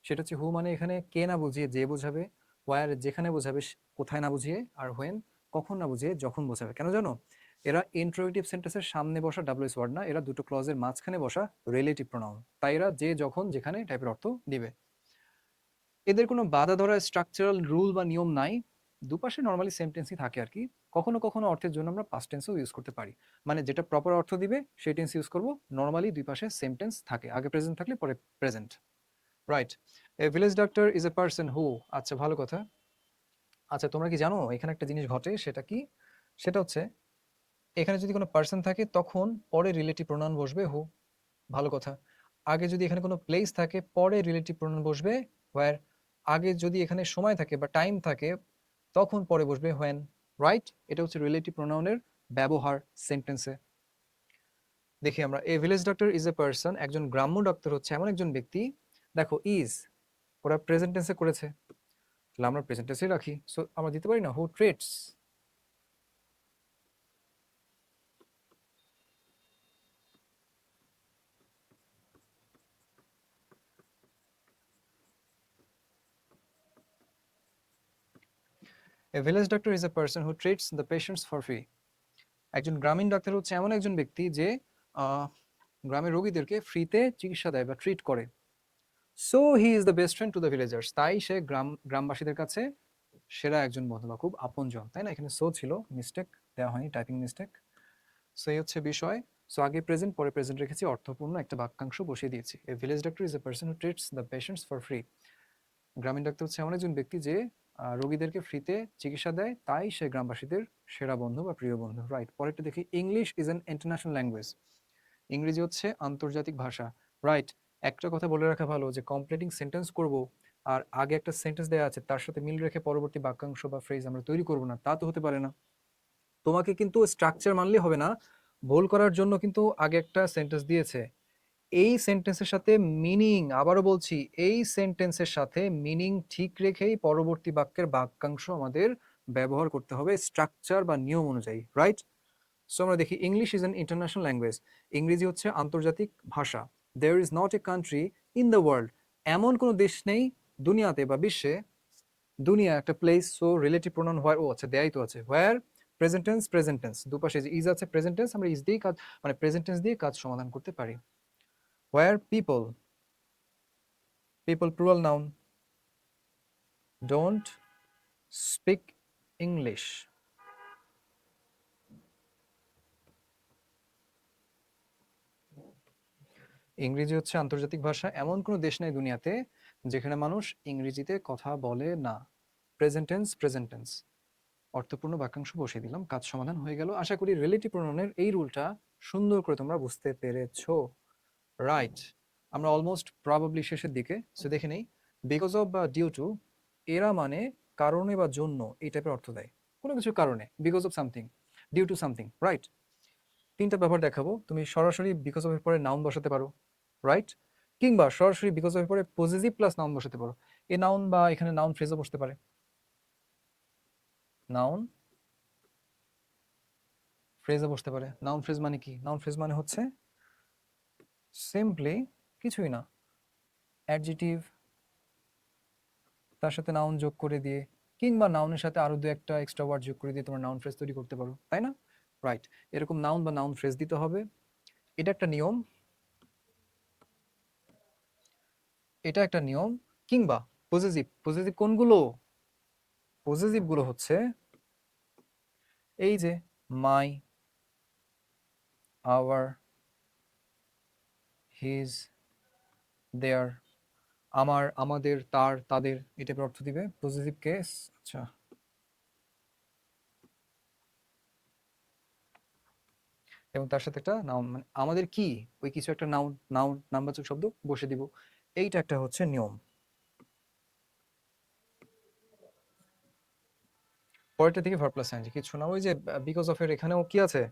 সেটা হচ্ছে হু মানে এখানে কে না বুঝিয়ে যে বোঝাবে, ওয়ার যেখানে বোঝাবে কোথায় না বুঝিয়ে, আর হোয়েন কখন না বুঝিয়ে যখন বোঝাবে। কেন জানো? এরা ইন্ট্রোগেটিভ সেন্টেন্সের সামনে বসা ডাব্লিউএস ওয়ার্ড না, এরা দুটো ক্লজের মাঝখানে বসা রিলেটিভ প্রোনাউন, তাই এরা যে যখন যেখানে টাইপের অর্থ দিবে। এদের কোনো বাধা ধরা স্ট্রাকচারাল রুল বা নিয়ম নাই, দুপাশে নর্মালি সেম টেন্সই থাকে আর কি। কখনো কখনো অর্থের জন্য আমরা পাস্ট টেন্সও ইউজ করতে পারি, মানে যেটা প্রপার অর্থ দিবে সেই টেন্স ইউজ করব। নর্মালি দুই পাশে সেম টেন্স থাকে, আগে প্রেজেন্ট থাকলে পরে present, right. A village doctor is a person হু, আচ্ছা ভালো কথা। আচ্ছা তোমরা কি জানো এখানে একটা জিনিস ঘটে, সেটা কি? সেটা হচ্ছে এখানে যদি কোনো পার্সন থাকে তখন পরে রিলেটিভ প্রোনাউন বসবে হু, ভালো কথা। আগে যদি এখানে কোনো প্লেস থাকে পরে রিলেটিভ প্রোনাউন বসবে হোয়ার। আগে যদি এখানে সময় থাকে বা টাইম থাকে তখন পরে বসবে হোয়েন, রাইট। এটা হচ্ছে রিলেটিভ প্রোনাউনের ব্যবহার সেন্টেন্সে। দেখি আমরা, এ village doctor is a person, একজন গ্রাম্য ডক্টর হচ্ছে এমন একজন ব্যক্তি। দেখো ইজ ওরা প্রেজেন্ট টেন্সে করেছে, তাহলে আমরা প্রেজেন্ট টেন্সে রাখি। সো আমরা দিতে পারি না who treats. A village doctor is a person who treats the patients for free. একজন গ্রামীণ ডাক্তার হচ্ছে এমন একজন ব্যক্তি যে গ্রামের রোগীদেরকে ফ্রিতে চিকিৎসা দেয় বা ট্রিট করে। So he is the best friend to the villagers, তাই সে গ্রামবাসীদের কাছে সেরা একজন বন্ধু বা খুব আপনজন, তাই না? এখানে সো ছিল, মিস্টেক দেওয়া হয়নি, টাইপিং মিস্টেক। সো এই হচ্ছে বিষয়। সো আগে প্রেজেন্ট পরে প্রেজেন্ট রেখেছি, অর্থপূর্ণ একটা বাক্যাংশ বসিয়ে দিয়েছি। A village doctor is a person who treats the patients for free. গ্রামীণ ডাক্তার হচ্ছে এমন একজন ব্যক্তি যে রোগীদেরকে ফ্রিতে চিকিৎসা দেয়, তাই সে গ্রামবাসীদের সেরা বন্ধু বা প্রিয় বন্ধু, রাইট। পরেরটা দেখি। English is an international language, ইংরেজি হচ্ছে আন্তর্জাতিক ভাষা, রাইট। একটা কথা বলে রাখা ভালো যে কমপ্লিটিং সেন্টেন্স করব আর আগে একটা সেন্টেন্স দেওয়া আছে তার সাথে মিল রেখে পরবর্তী বাক্যাংশ বা ফ্রেজ আমরা তৈরি করব না, তা তো হতে পারে না। তোমাকে কিন্তু স্ট্রাকচার মানলে হবে না, ভুল করার জন্য কিন্তু আগে একটা সেন্টেন্স দিয়েছে, এই সেন্টেন্সের সাথে মিনিং, আবারও বলছি এই সেন্টেন্সের সাথে মিনিং ঠিক রেখেই পরবর্তী বাক্যের বাক্যাংশ আমাদের ব্যবহার করতে হবে স্ট্রাকচার বা নিয়ম অনুযায়ী, রাইট। সো আমরা দেখি, English is an international language, ইংরেজি হচ্ছে আন্তর্জাতিক ভাষা। There is not a country in the world, এমন কোনো দেশ নেই দুনিয়াতে বা বিশ্বে, দুনিয়া একটা place, so relative pronoun where, ও আচ্ছা দেয়াই তো আছে, হোয়ার প্রেজেন্ট টেন্স দুপাশে যে ইজ আছে, প্রেজেন্ট টেন্স আমরা ইজ দিয়ে কাজ মানে প্রেজেন্ট টেন্স দিয়ে কাজ সমাধান করতে পারি। Where people, people plural noun, don't speak English, ইংরেজি হচ্ছে আন্তর্জাতিক ভাষা, এমন কোনো দেশ নেই দুনিয়াতে যেখানে মানুষ ইংরেজিতে কথা বলে না। প্রেজেন্ট টেন্স অর্থপূর্ণ বাক্যাংশ বসিয়ে দিলাম, কাজ সমাধান হয়ে গেল। আশা করি রিলেটিভ প্রোনাউনের এই রুলটা সুন্দর করে তোমরা বুঝতে পেরেছো। রাইট, আমরা অলমোস্ট প্রবাবলি শেষের দিকে। সো দেখে নেই, বিকজ অফ বা ডিউ টু, এরা মানে কারণে বা জন্য এই টাইপের অর্থ দেয়, কোনো কিছু কারণে, because of something, due to something. Right, তিনটা ব্যাপার দেখাবো। তুমি সরাসরি বিকজ অফ এর পরে নাউন বসাতে পারো, রাইট, কিংবা সরাসরি বিকজ অফ এর পরে পজিটিভ প্লাস নাউন বসাতে পারো। এ নাউন বা এখানে নাউন ফ্রেজও বসতে পারে। নাউন ফ্রেজও বসতে পারে। নাউন ফ্রেজ মানে কি? নাউন ফ্রেজ মানে হচ্ছে সিম্পলি কিছুই না, অ্যাডজেটিভ তার সাথে নাউন যোগ করে দিয়ে, কিংবা নাউনের সাথে আরো দু একটা এক্সট্রা ওয়ার্ড যোগ করে দিয়ে তোমার নাউন ফ্রেজ তৈরি করতে পারো, তাই না? রাইট, এরকম নাউন বা নাউন ফ্রেজ দিতে হবে, এটা একটা নিয়ম, এটা একটা নিয়ম। কিংবা পজেসিভ, পজেসিভ কোনগুলো? পজেসিভ গুলো হচ্ছে এই যে মাই, আওয়ার, হিজ, দেয়ার, আমার, আমাদের, তার, তাদের, এটা অর্থ দিবে পজিটিভ কেস। আচ্ছা, এবং তার সাথে একটা নাউন, মানে আমাদের কি, ওই কিছু একটা নাউন, নামবাচক শব্দ বসে দিব, এইটা একটা হচ্ছে নিয়ম। পরেরটা থেকে ভার্ব প্লাস আইএনজি, কিছু না, ওই যে বিকজ অফ এর এখানেও কি আছে,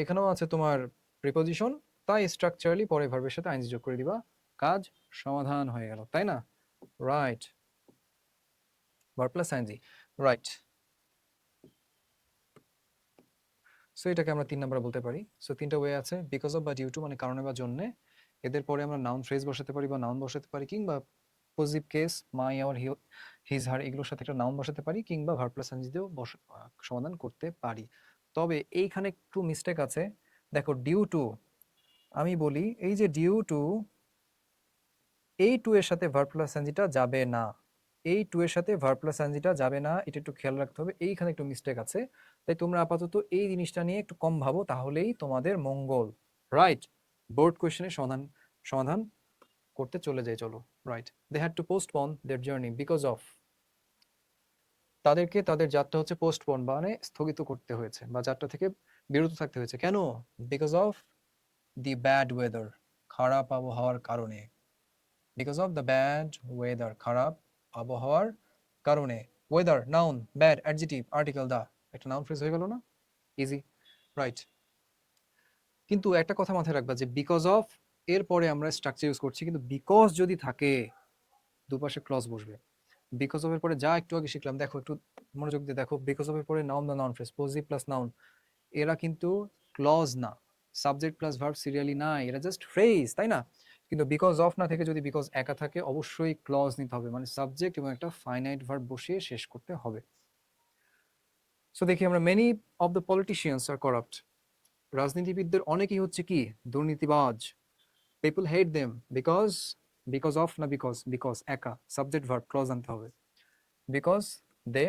এখানেও আছে তোমার প্রিপজিশন, তাই স্ট্রাকচারালি পরে ভার্বের সাথে আইএনজি যোগ করে দিবা, কাজ সমাধান হয়ে গেল, তাই না? Right, verb plus ING, right. So এটাকে আমরা 3 নাম্বার বলতে পারি। সো তিনটা ওয়ে আছে, বিকজ অফ বা ডিউ টু মানে কারণে বা জন্যে, এদের পরে আমরা নাউন ফ্রেজ বসাতে পারি বা নাউন বসাতে পারি, কিংবা পজিটিভ কেস মাই, আওয়ার, হিজ, হার, এগুলোর সাথে একটা নাউন বসাতে পারি, কিংবা ভার্ব প্লাস আইএনজি দিয়েও সমাধান করতে পারি। তবে এইখানে একটু মিস্টেক আছে। দেখো ডিউ টু, আমি বলি এই যে ডিউ টু, এই টু এর সাথে ভার্ব প্লাস আইএনজিটা যাবে না, এই টু এর সাথে ভার্ব প্লাস আইএনজিটা যাবে না, এটা একটু খেয়াল রাখতে হবে, এইখানে একটু মিস্টেক আছে। তাই তোমরা আপাতত এই জিনিসটা নিয়ে একটু কম ভাবো, তাহলেই তোমাদের মঙ্গল। রাইট, বোর্ড কোয়েশ্চেনের সমাধান সমাধান করতে চলে যাই, চলো। Right, they had to postpone their journey because of, তাদেরকে তাদের যাত্রা হচ্ছে পোস্টপোন মানে স্থগিত করতে হয়েছে, বা যাত্রা থেকে বিরত থাকতে হয়েছে, কেন? Because of the bad weather, খারাপ আবহাওয়ার কারণে। Because of the bad weather, খারাপ আবহাওয়ার কারণে। Weather noun, bad adjective, article the, একটা নাউন ফ্রেজ হয়ে গেল না? Easy, right. কিন্তু একটা কথা মাথায় রাখবা যে বিকজ অফ এর পরে আমরা স্ট্রাকচার ইউজ করছি, কিন্তু বিকজ যদি থাকে দুপাশে ক্লজ বসবে। বিকজ অফ এর পরে যা একটু আগে শিখলাম, দেখো একটু মনোযোগ দিয়ে দেখো, বিকজ অফ এর পরে নাউন বা noun phrase, positive plus noun, এরা কিন্তু ক্লজ না, সাবজেক্ট প্লাস ভার্ব সিরিয়ালি না, এরা জাস্ট ফ্রেজ, তাই না? কিন্তু বিকজ অফ না থেকে যদি বিকজ একা থাকে, অবশ্যই ক্লজ নিতে হবে, মানে সাবজেক্ট এবং একটা ফাইনাইট ভার্ব বসিয়ে শেষ করতে হবে। সো দেখি আমরা, many of the politicians are corrupt, রাজনীতিবিদদের অনেকেই হচ্ছে কি, দুর্নীতিবাজ। People hate them because, because of না বিকজ, বিকজ একা, সাবজেক্ট ভার্ব ক্লজ আনতে হবে। বিকজ দে,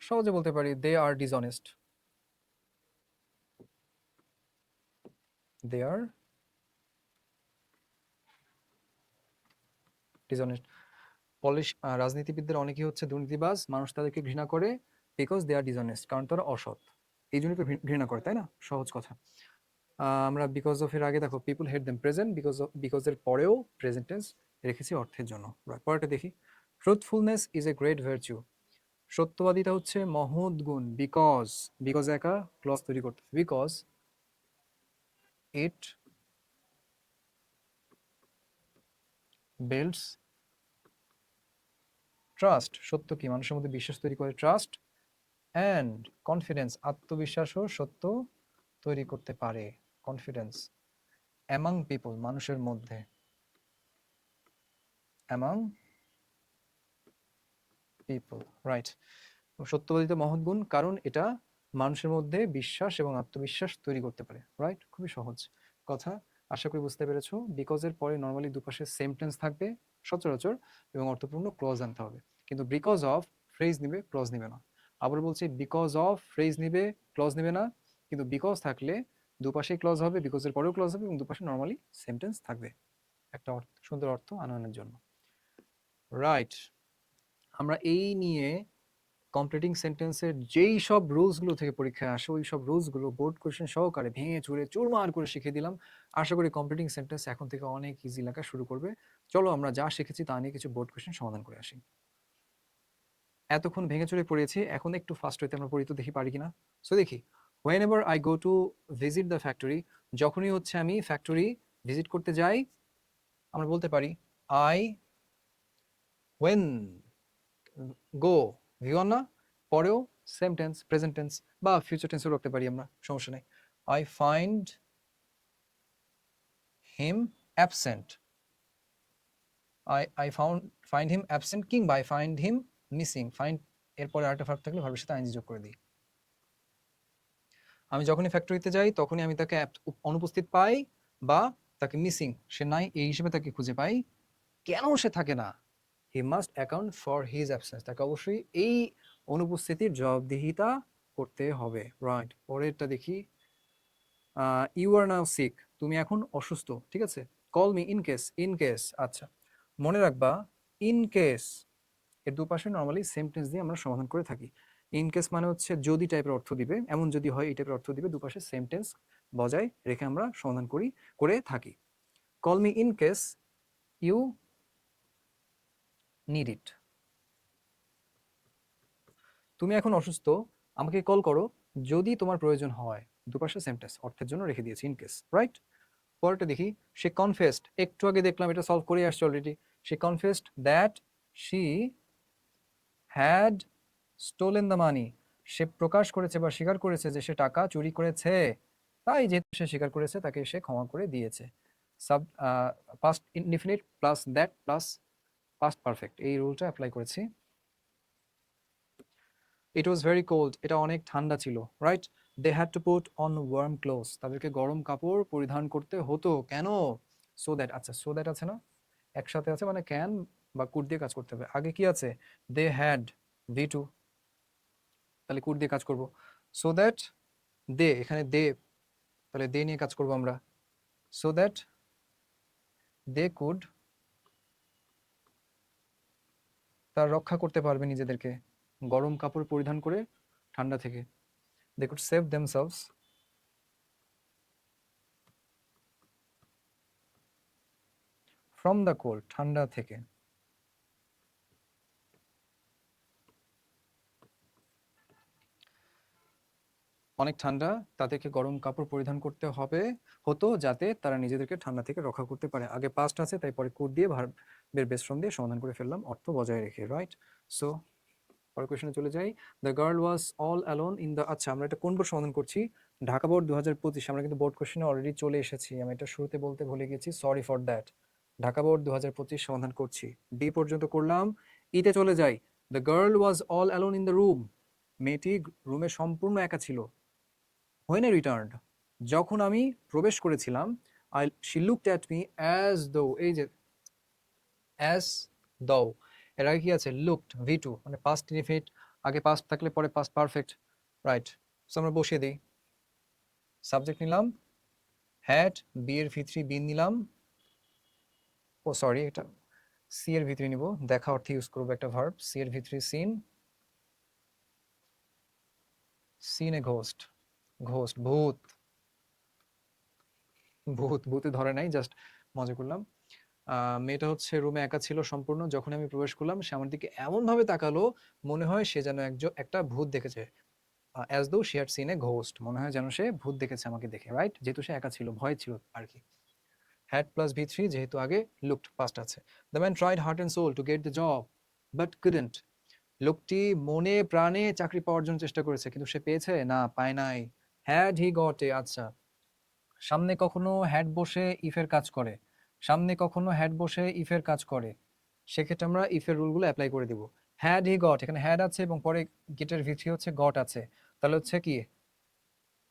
সহজে বলতে পারি দে আর ডিসঅনেস্ট, দে আর ডিসঅনেস্ট। রাজনীতিবিদদের অনেকেই হচ্ছে দুর্নীতিবাজ, মানুষ তাদেরকে ঘৃণা করে, বিকজ দে আর ডিসঅনেস্ট, কারণ তারা অসৎ, এই জন্যই তো ঘৃণা করে, তাই না? সহজ কথা। আমরা বিকজ অফ এর আগে দেখো people hate them, present, because of, because এর পরেও প্রেজেন্ট টেন্স রেখেছি অর্থের জন্য। পরেরটা দেখি, truthfulness is a great virtue, সত্যবাদিতা হচ্ছে মহৎ গুণ, বিকজ, বিকজ একা ক্লজ তৈরি করতে, বিকজ ইট বিল্ডস ট্রাস্ট, সত্য কি মানুষের মধ্যে বিশ্বাস তৈরি করে, ট্রাস্ট অ্যান্ড কনফিডেন্স, আত্মবিশ্বাসও সত্য তৈরি করতে পারে, কনফিডেন্স। অ্যামাং পিপল, মানুষের মধ্যে, অ্যামাং পিপল, রাইট। সত্যবাদিতা মহৎ গুণ, কারণ এটা মানুষের মধ্যে বিশ্বাস এবং আত্মবিশ্বাস তৈরি করতে পারে, রাইট। খুবই সহজ কথা, আশা করি বুঝতে পেরেছো। বিকজ এর পরে নর্মালি দুপাশে সেম টেন্স থাকবে সচরাচর, এবং অর্থপূর্ণ ক্লজ আনতে হবে, কিন্তু বিকজ অফ ফ্রেজ নিবে, ক্লজ নিবে না। আবার বলছি, বিকজ অফ ফ্রেজ নিবে, ক্লজ নিবে না, কিন্তু বিকজ থাকলে দুপাশেই ক্লজ হবে, বিকজ এর পরেও ক্লজ হবে, এবং দুপাশে নর্মালি সেন্টেন্স থাকবে একটা সুন্দর অর্থ আনয়নের জন্য, রাইট। আমরা এই নিয়ে কমপ্লিটিং সেন্টেন্সের যেই সব রুলসগুলো থেকে পরীক্ষায় আসে, ওই সব রুলসগুলো বোর্ড কোয়েশ্চেন সহকারে ভেঙে চুরে চুরমার করে শিখিয়ে দিলাম। আশা করি কমপ্লিটিং সেন্টেন্স এখন থেকে অনেক ইজি লেখা শুরু করবে। চলো আমরা যা শিখেছি তা নিয়ে কিছু বোর্ড কোয়েশ্চেন সমাধান করে আসি। এতক্ষণ ভেঙে চুরে পড়েছি, এখন একটু ফাস্ট হইতে আমরা পড়ি তো, দেখি পারি কিনা। সো দেখি, when ever I go to visit the factory, যখনই হচ্ছে আমি ফ্যাক্টরি ভিজিট করতে যাই, আমরা বলতে পারি আই হোয়েন গো, ভিওয়ান না, পরেও সেম টেন্স, প্রেজেন্ট টেন্স বা ফিউচার টেন্সও রাখতে পারি আমরা, সমস্যা নেই। I find him absent, I find him absent, কিংবা I find him missing. Find এরপরে আরেকটা ভার্ব থাকলে ভার্বের সাথে আইএনজি যোগ করে দিই। আমি যখনই ফ্যাক্টরিতে যাই তখনই আমি তাকে অনুপস্থিত পাই বা তাকে মিসিং, সে নাই এই হিসেবে তাকে খুঁজে পাই। কেন সে থাকে না? He must account for his absence, তাকে অবশ্যই এই অনুপস্থিতির জবাবদিহিতা করতে হবে, রাইট। পরেরটা দেখি, ইউ আর নাও সিক, তুমি এখন অসুস্থ, ঠিক আছে। Call me in case, in case, আচ্ছা মনে রাখবা, ইন কেস এর দুপাশে নর্মালি সেম টেন্স দিয়ে আমরা সমাধান করে থাকি। ইন কেস মানে হচ্ছে যদি টাইপের অর্থ দিবে, এমন যদি হয় এই টাইপের অর্থ দিবে, দুপাশে সেম টেন্স বজায় রেখে আমরা সমাধান করে থাকি। Call me in case you need it, তুমি এখন অসুস্থ, আমাকে কল করো যদি তোমার প্রয়োজন হয়, দুপাশে সেম টেন্স অর্থের জন্য রেখে দিয়েছি ইন কেস, রাইট। পরেরটা দেখি, সে কনফেসড, একটু আগে দেখলাম এটা সলভ করে আসছে অলরেডি। সে confessed that she had stolen the money, সে প্রকাশ করেছে বা স্বীকার করেছে যে সে টাকা চুরি করেছে, তাই যেহেতু সে স্বীকার করেছে তাকে সে ক্ষমা করে দিয়েছে। Sub past indefinite plus that plus past perfect, এই রুলটা অ্যাপ্লাই করেছি। ইট ওয়াজ ভেরি কোল্ড, এটা অনেক ঠান্ডা ছিল, right. They had to put on warm clothes, তাদেরকে গরম কাপড় পরিধান করতে হতো, কেন? সো দ্যাট, আচ্ছা সো দ্যাট আছে না, একসাথে আছে মানে ক্যান বা কুড দিয়ে কাজ করতে হবে। আগে কি আছে? দে হ্যাড, ভি টু, তাহলে কুড দিয়ে কাজ করব। সো দ্যাট দে, এখানে দে, তাহলে দে নিয়ে কাজ করব আমরা। সো দ্যাট দে কুড, তার রক্ষা করতে পারবে নিজেদেরকে গরম কাপড় পরিধান করে ঠান্ডা থেকে। They could save themselves from the cold, ঠান্ডা থেকে। অনেক ঠান্ডা, তাদেরকে গরম কাপড় পরিধান করতে হবে হতো যাতে তারা নিজেদেরকে ঠান্ডা থেকে রক্ষা করতে পারে। আগে পাস্ট আছে তাই পরে কুড দিয়ে ভার্বের বেস ফর্ম দিয়ে সমাধান করে ফেললাম অর্থ বজায় রেখে, রাইট। সো পরের কোয়েশ্চনে চলে যাই। The girl was all alone in the, আচ্ছা আমরা এটা কোন বোর্ড সমাধান করছি? ঢাকা বোর্ড 2025। আমরা কিন্তু বোর্ড কোয়েশ্চনে অলরেডি চলে এসেছি, আমি এটা শুরুতে বলতে ভুলে গেছি, sorry for that. Dhaka board 2025 সমাধান করছি, ডি পর্যন্ত করলাম, ইতে চলে যাই। The girl was all alone in the room, মেয়েটি রুমে সম্পূর্ণ একা ছিল। হোয়েন আই রিটার্নড, যখন আমি প্রবেশ করেছিলাম, she looked at me as দো, এই যে অ্যাজ দো, এর আগে কি আছে? লুকড, ভি টু, মানে পাস্ট ইনডিফিনিট, আগে পাস্ট থাকলে পরে পাস্ট পারফেক্ট, রাইট। সো আমরা বসিয়ে দিই, সাবজেক্ট নিলাম হ্যাড, বি এর ভিতরে বিন নিলাম, ও সরি এটা সি এর ভিতরে নিব, দেখা অর্থে ইউজ করবো একটা ভার্ব, সি এর ভিতরে scene, scene a ghost, ghost ভূত, ভূতে ধরে নাই, জাস্ট মজা করলাম। মেয়েটা হচ্ছে রুমে একা ছিল সম্পূর্ণ, যখন আমি প্রবেশ করলাম সে আমার দিকে এমন ভাবে তাকালো মনে হয় সে যেন একটা ভূত দেখেছে, as though she had seen a ghost, মনে হয় যেন সে ভূত দেখেছে আমাকে দেখে, রাইট, যেহেতু সে একা ছিল, ভয় ছিল আর কি। হ্যাড প্লাস ভি থ্রি, যেহেতু আগে লুকড পাস্ট আছে। The man tried heart and soul to get the job but couldn't, লোকটি মনে প্রাণে চাকরি পাওয়ার জন্য চেষ্টা করেছে কিন্তু সে পেয়েছে না, পায় নাই। হ্যাড হি গট এ, আচ্ছা সামনে কখনো হ্যাড বসে ইফের কাজ করে, সামনে কখনো হ্যাড বসে ইফের কাজ করে, সেক্ষেত্রে আমরা ইফের রুলগুলো অ্যাপ্লাই করে দিব। হ্যাড হি গট, এখানে হ্যাড আছে এবং পরে গেটের ভি থ্রি হচ্ছে গট আছে, তাহলে হচ্ছে কি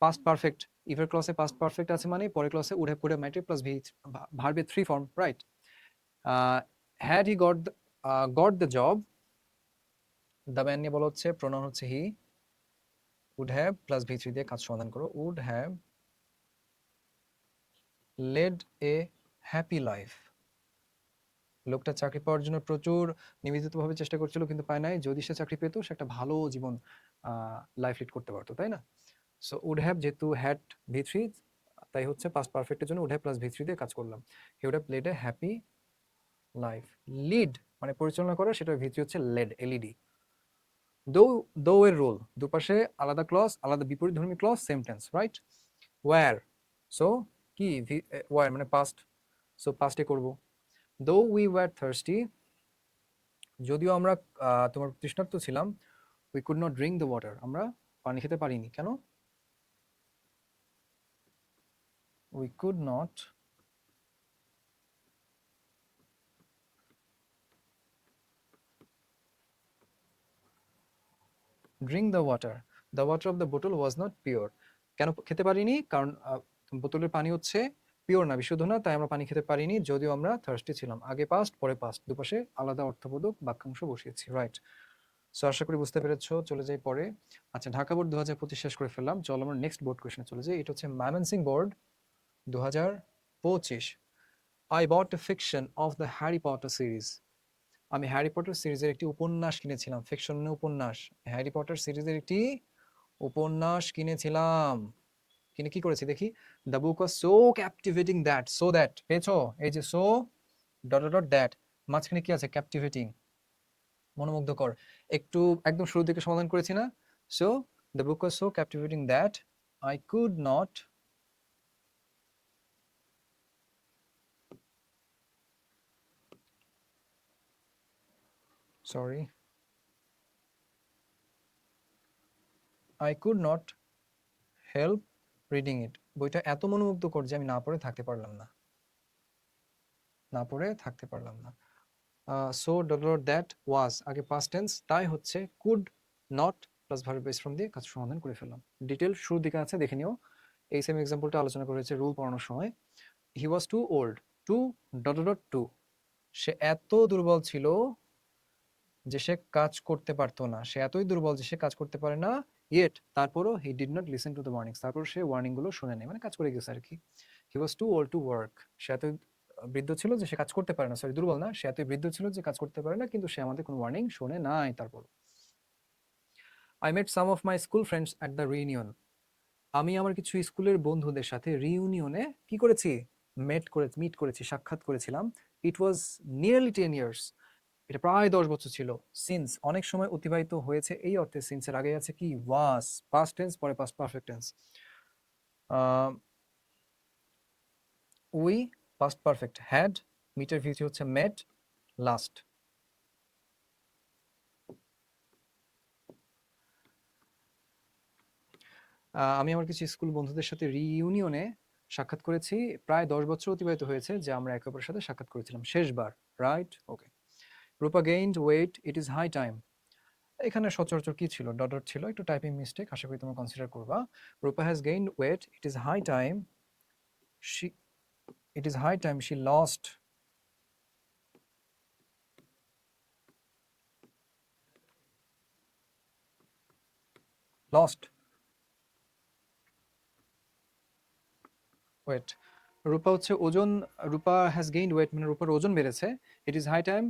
পাস্ট পারফেক্ট। ইফের ক্লসে পাস্ট পারফেক্ট আছে মানে পরের ক্লসে would have could have might have plus V ভার্বের three form, right. Had he got the job, the man নিয়ে বলা হচ্ছে, প্রোনাউন হচ্ছে he, would have plus V three দিয়ে কাজ সমাধান করো, would have led a happy life. লোকটা চাকরি পাওয়ার জন্য প্রচুর নিবেদিতভাবে চেষ্টা করছিল কিন্তু পায় নাই, যদি সে চাকরি পেতো সে একটা ভালো জীবন লাইফ লিড করতে পারতো, তাই না? সো উড হ্যাভ যেহেতু হ্যাড ভি থ্রি, তাই হচ্ছে পাস্ট পারফেক্টের জন্য would have plus V three দিয়ে কাজ করলাম। He would have led a happy life. Lead মানে পরিচালনা করা, সেটা ভি থ্রি হচ্ছে লেড, এলইডি। দো, দো এর রোল, দুপাশে আলাদা ক্লজ, আলাদা বিপরীতধর্মী clause, same tense, right. Where, so কি ওয়্যার মানে পাস্ট, সো পাস্টে করব। দো উই ওয়্যার থার্স্টি, যদিও আমরা তোমার তৃষ্ণার্ত ছিলাম, we could not drink the water, আমরা পানি খেতে পারিনি, কেন? We could not drink the water, the water of the বোতল ওয়াজ নট পিওর। কেন খেতে পারিনি? কারণ বোতলের পানি হচ্ছে পিওর না, বিশুদ্ধ না, তাই আমরা পানি খেতে পারিনি, যদিও আমরা থার্স্টি ছিলাম। আগে পাস্ট পরে পাস্ট, দুপাশে আলাদা অর্থবোধক বাক্যাংশ বসিয়েছি, রাইট। সো আশা করি বুঝতে পেরেছো। চলে যাই পরে। আচ্ছা, ঢাকা বোর্ড 2025 শেষ করে ফেললাম, চলো আমরা নেক্সট বোর্ড কোয়েশনে চলে যাই। এটা হচ্ছে Mymensingh board 2025। I bought A fiction of the Harry Potter series. আমি হ্যারি পটার সিরিজের একটি উপন্যাস কিনেছিলাম, ফিকশন না উপন্যাস, হ্যারি পটার সিরিজের একটি উপন্যাস কিনেছিলাম। কিনে কি করেছি দেখি, the book was so captivating that, so that পেয়েছো, এই যে সো ডট ডট দ্যাট, মাঝখানে কি আছে, ক্যাপটিভেটিং, মনোমুগ্ধকর। একটু একদম শুরুর দিকে সমাধান করেছি না? So the book was so captivating that I could not sorry I could not help reading ইট। বইটা এত মনোমুগ্ধকর যে আমি না পড়ে থাকতে পারলাম না, না পড়ে থাকতে পারলাম না। So dot dot that was আগে পাস্ট টেন্স, তাই হচ্ছে could not plus verb base form দিয়ে কাজ সমাধান করে ফেললাম। ডিটেল শুরুর দিকে আছে, দেখে নিও। এই সেম এক্সাম্পলটা আলোচনা করেছে রুল পড়ানোর সময়। He was too old to dot dot to, সে এত দুর্বল ছিল যে সে কাজ করতে পারতো না, সে এতই দুর্বল যে সে কাজ করতে পারে না, ইয়েট তারপরও হি did not listen to the warnings, তারপর সে ওয়ার্নিং গুলো শুনে নেয়, মানে কাজ করে গেছে আর কি। হি was too old to work, সে এত বৃদ্ধ ছিল যে সে কাজ করতে পারে না, সরি দুর্বল না, সে এতই বৃদ্ধ ছিল যে কাজ করতে পারে না, কিন্তু সে আমাদের কোনো ওয়ার্নিং শুনে নাই তারপর। I met some of my school friends at the reunion, আমি আমার কিছু স্কুলের বন্ধুদের সাথে রিউনিয়নে কি করেছি, মিট করেছি, সাক্ষাৎ করেছিলাম। ইট ওয়াজ নিয়ারলি 10 ইয়ার্স, এটা প্রায় 10 বছর ছিল। সিন্স অনেক সময় অতিবাহিত হয়েছে, এই অর্থে সিন্সের আগে আছে কি ওয়াজ, পাস্ট টেন্স, পরে past perfect tense. We past perfect, had, মিটের ভিউটি হচ্ছে মেট, লাস্ট। আমি আমার কিছু স্কুল বন্ধুদের সাথে রিইউনিয়নে সাক্ষাৎ করেছি, প্রায় 10 বছর অতিবাহিত হয়েছে যে আমরা একে অপরের সাথে সাক্ষাৎ করেছিলাম শেষবার, right. Okay. Rupa gained weight, it is high time, এখানে সচরাচর কি ছিল, ডট ডট ছিল, একটু টাইপিং মিস্টেক, আশা করি তোমরা কনসিডার করবা। Rupa has gained weight, it is high time she, it is high time she lost weight। Rupa হচ্ছে ওজন, রূপা হ্যাজ গেইনড ওয়েট মানে রূপার ওজন বেড়েছে। It is high time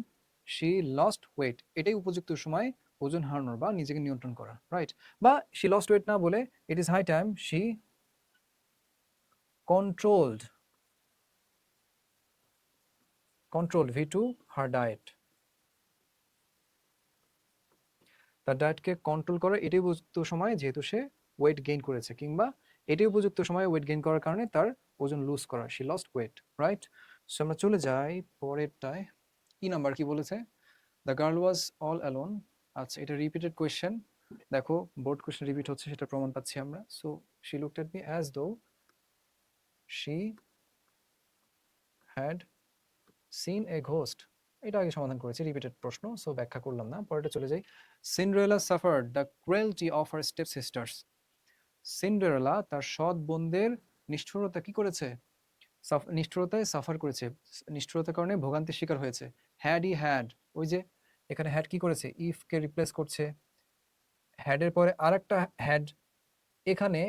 she lost weight, এটাই উপযুক্ত সময় ওজন হারানোর বা নিজেকে নিয়ন্ত্রণ করা, রাইট। বা শি লস্ট ওয়েট না বলে it is high time she controlled, V two her diet, তার ডায়েটকে কন্ট্রোল করা এটাই উপযুক্ত সময় যেহেতু সে ওয়েট গেইন করেছে, কিংবা এটাই উপযুক্ত সময় ওয়েট গেইন করার কারণে তার ওজন লুজ করা, she lost weight, right. So আমরা চলে যাই পরেরটায়। কি নাম্বার কি বলেছে, the girl was all alone. আচ্ছা, এটা রিপিটেড কোয়েশ্চেন, দেখো বোর্ড কোয়েশ্চেন রিপিট হচ্ছে সেটা প্রমাণ পাচ্ছি আমরা। So she looked at me as though she had seen a ghost, এটা আগে সমাধান করেছি, রিপিটেড প্রশ্ন, সো ব্যাখ্যা করলাম না, পরেরটা চলে যাই। Cinderella suffered the cruelty of her step sisters. Cinderella তার সৎ বোনদের নিষ্ঠুরতা কি করেছে? নিষ্ঠুরতায় সাফার করেছে, নিষ্ঠুরতার কারণে ভোগান্তির শিকার হয়েছে। হ্যাড, ওই যে এখানে হ্যাড কি করেছে, ইফ কে রিপ্লেস করছে, হ্যাডের পরে আরেকটা হ্যাড, এখানে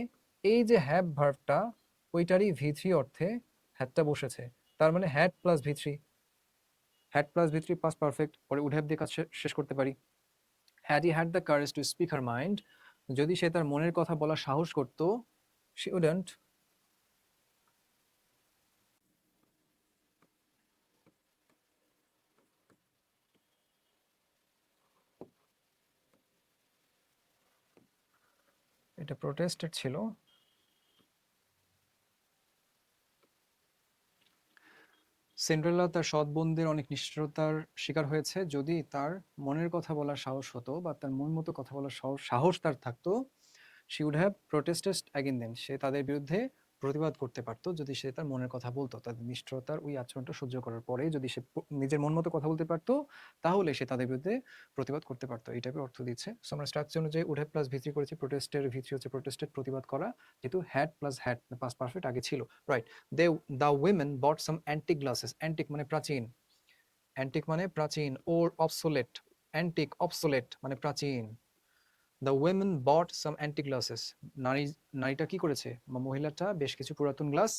এই যে হ্যাভ ভার্বটা ওইটারই ভি3 অর্থে হ্যাডটা বসেছে, তার মানে হ্যাড প্লাস ভি3, হ্যাড প্লাস ভি3 পাস্ট পারফেক্ট, পরে উড হ্যাভ দিয়ে কাজ শেষ করতে পারি। Had I had the courage to speak her mind, যদি সে তার মনের কথা বলার সাহস করত, শি উডন্ট, এটা প্রোটেস্টেড ছিল। সিন্ড্রেলা তার সৎ বোনদের অনেক নিষ্ঠুরতার শিকার হয়েছে, যদি তার মনের কথা বলার সাহস হতো বা তার মন মতো কথা বলার সাহস তার থাকতো, she would have protested against them, সে তাদের বিরুদ্ধে প্রতিবাদ করতে পারতো, যদি সে তার মনের কথা বলতো, তাদের নিষ্ঠুরতার ওই আচরণটা সহ্য করার পরে যদি সে নিজের মন মতো কথা বলতে পারতো, তাহলে সে তাদের বিরুদ্ধে প্রতিবাদ করতে পারতো, এই টাইপের অর্থ দিচ্ছে। সো আমরা স্ট্রাকচার অনুযায়ী উড হ্যাভ প্লাস ভি3 করেছি, প্রোটেস্টের ভি3 হচ্ছে প্রোটেস্টেড, প্রতিবাদ করা, যেহেতু had plus had past perfect আগে ছিল, right. They the women bought some antique glasses, antique মানে প্রাচীন, অ্যান্টিক মানে প্রাচীন, ওর অবসোলেট, অ্যান্টিক অবসোলেট মানে প্রাচীন। The women bought some antique glasses, নারীটা কি করেছে বা মহিলাটা বেশ কিছু পুরাতন গ্লাস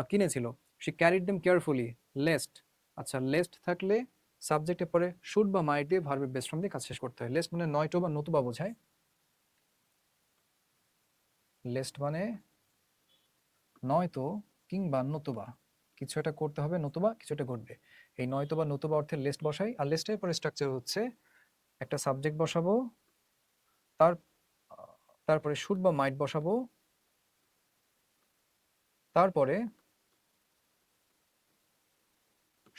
কিনেছিল। She carried them carefully, lest, আচ্ছা লেস্ট থাকলে সাবজেক্টের পরে শুড বা মাইট দিয়ে ভার্বের বেস ফর্ম দিয়ে কাজ শেষ করতে হয়। লেস্ট মানে নয়তো বা নতুবা বোঝায়, লেস্ট মানে নয়তো কিংবা নতুবা, কিছু একটা করতে হবে নতুবা কিছু একটা ঘটবে, এই নয়তো বা নতুবা অর্থে লেস্ট বসাই, আর লেস্টের পরে স্ট্রাকচার হচ্ছে একটা সাবজেক্ট বসাবো, তার তারপরে শুড বা মাইট বসাবো, তারপরে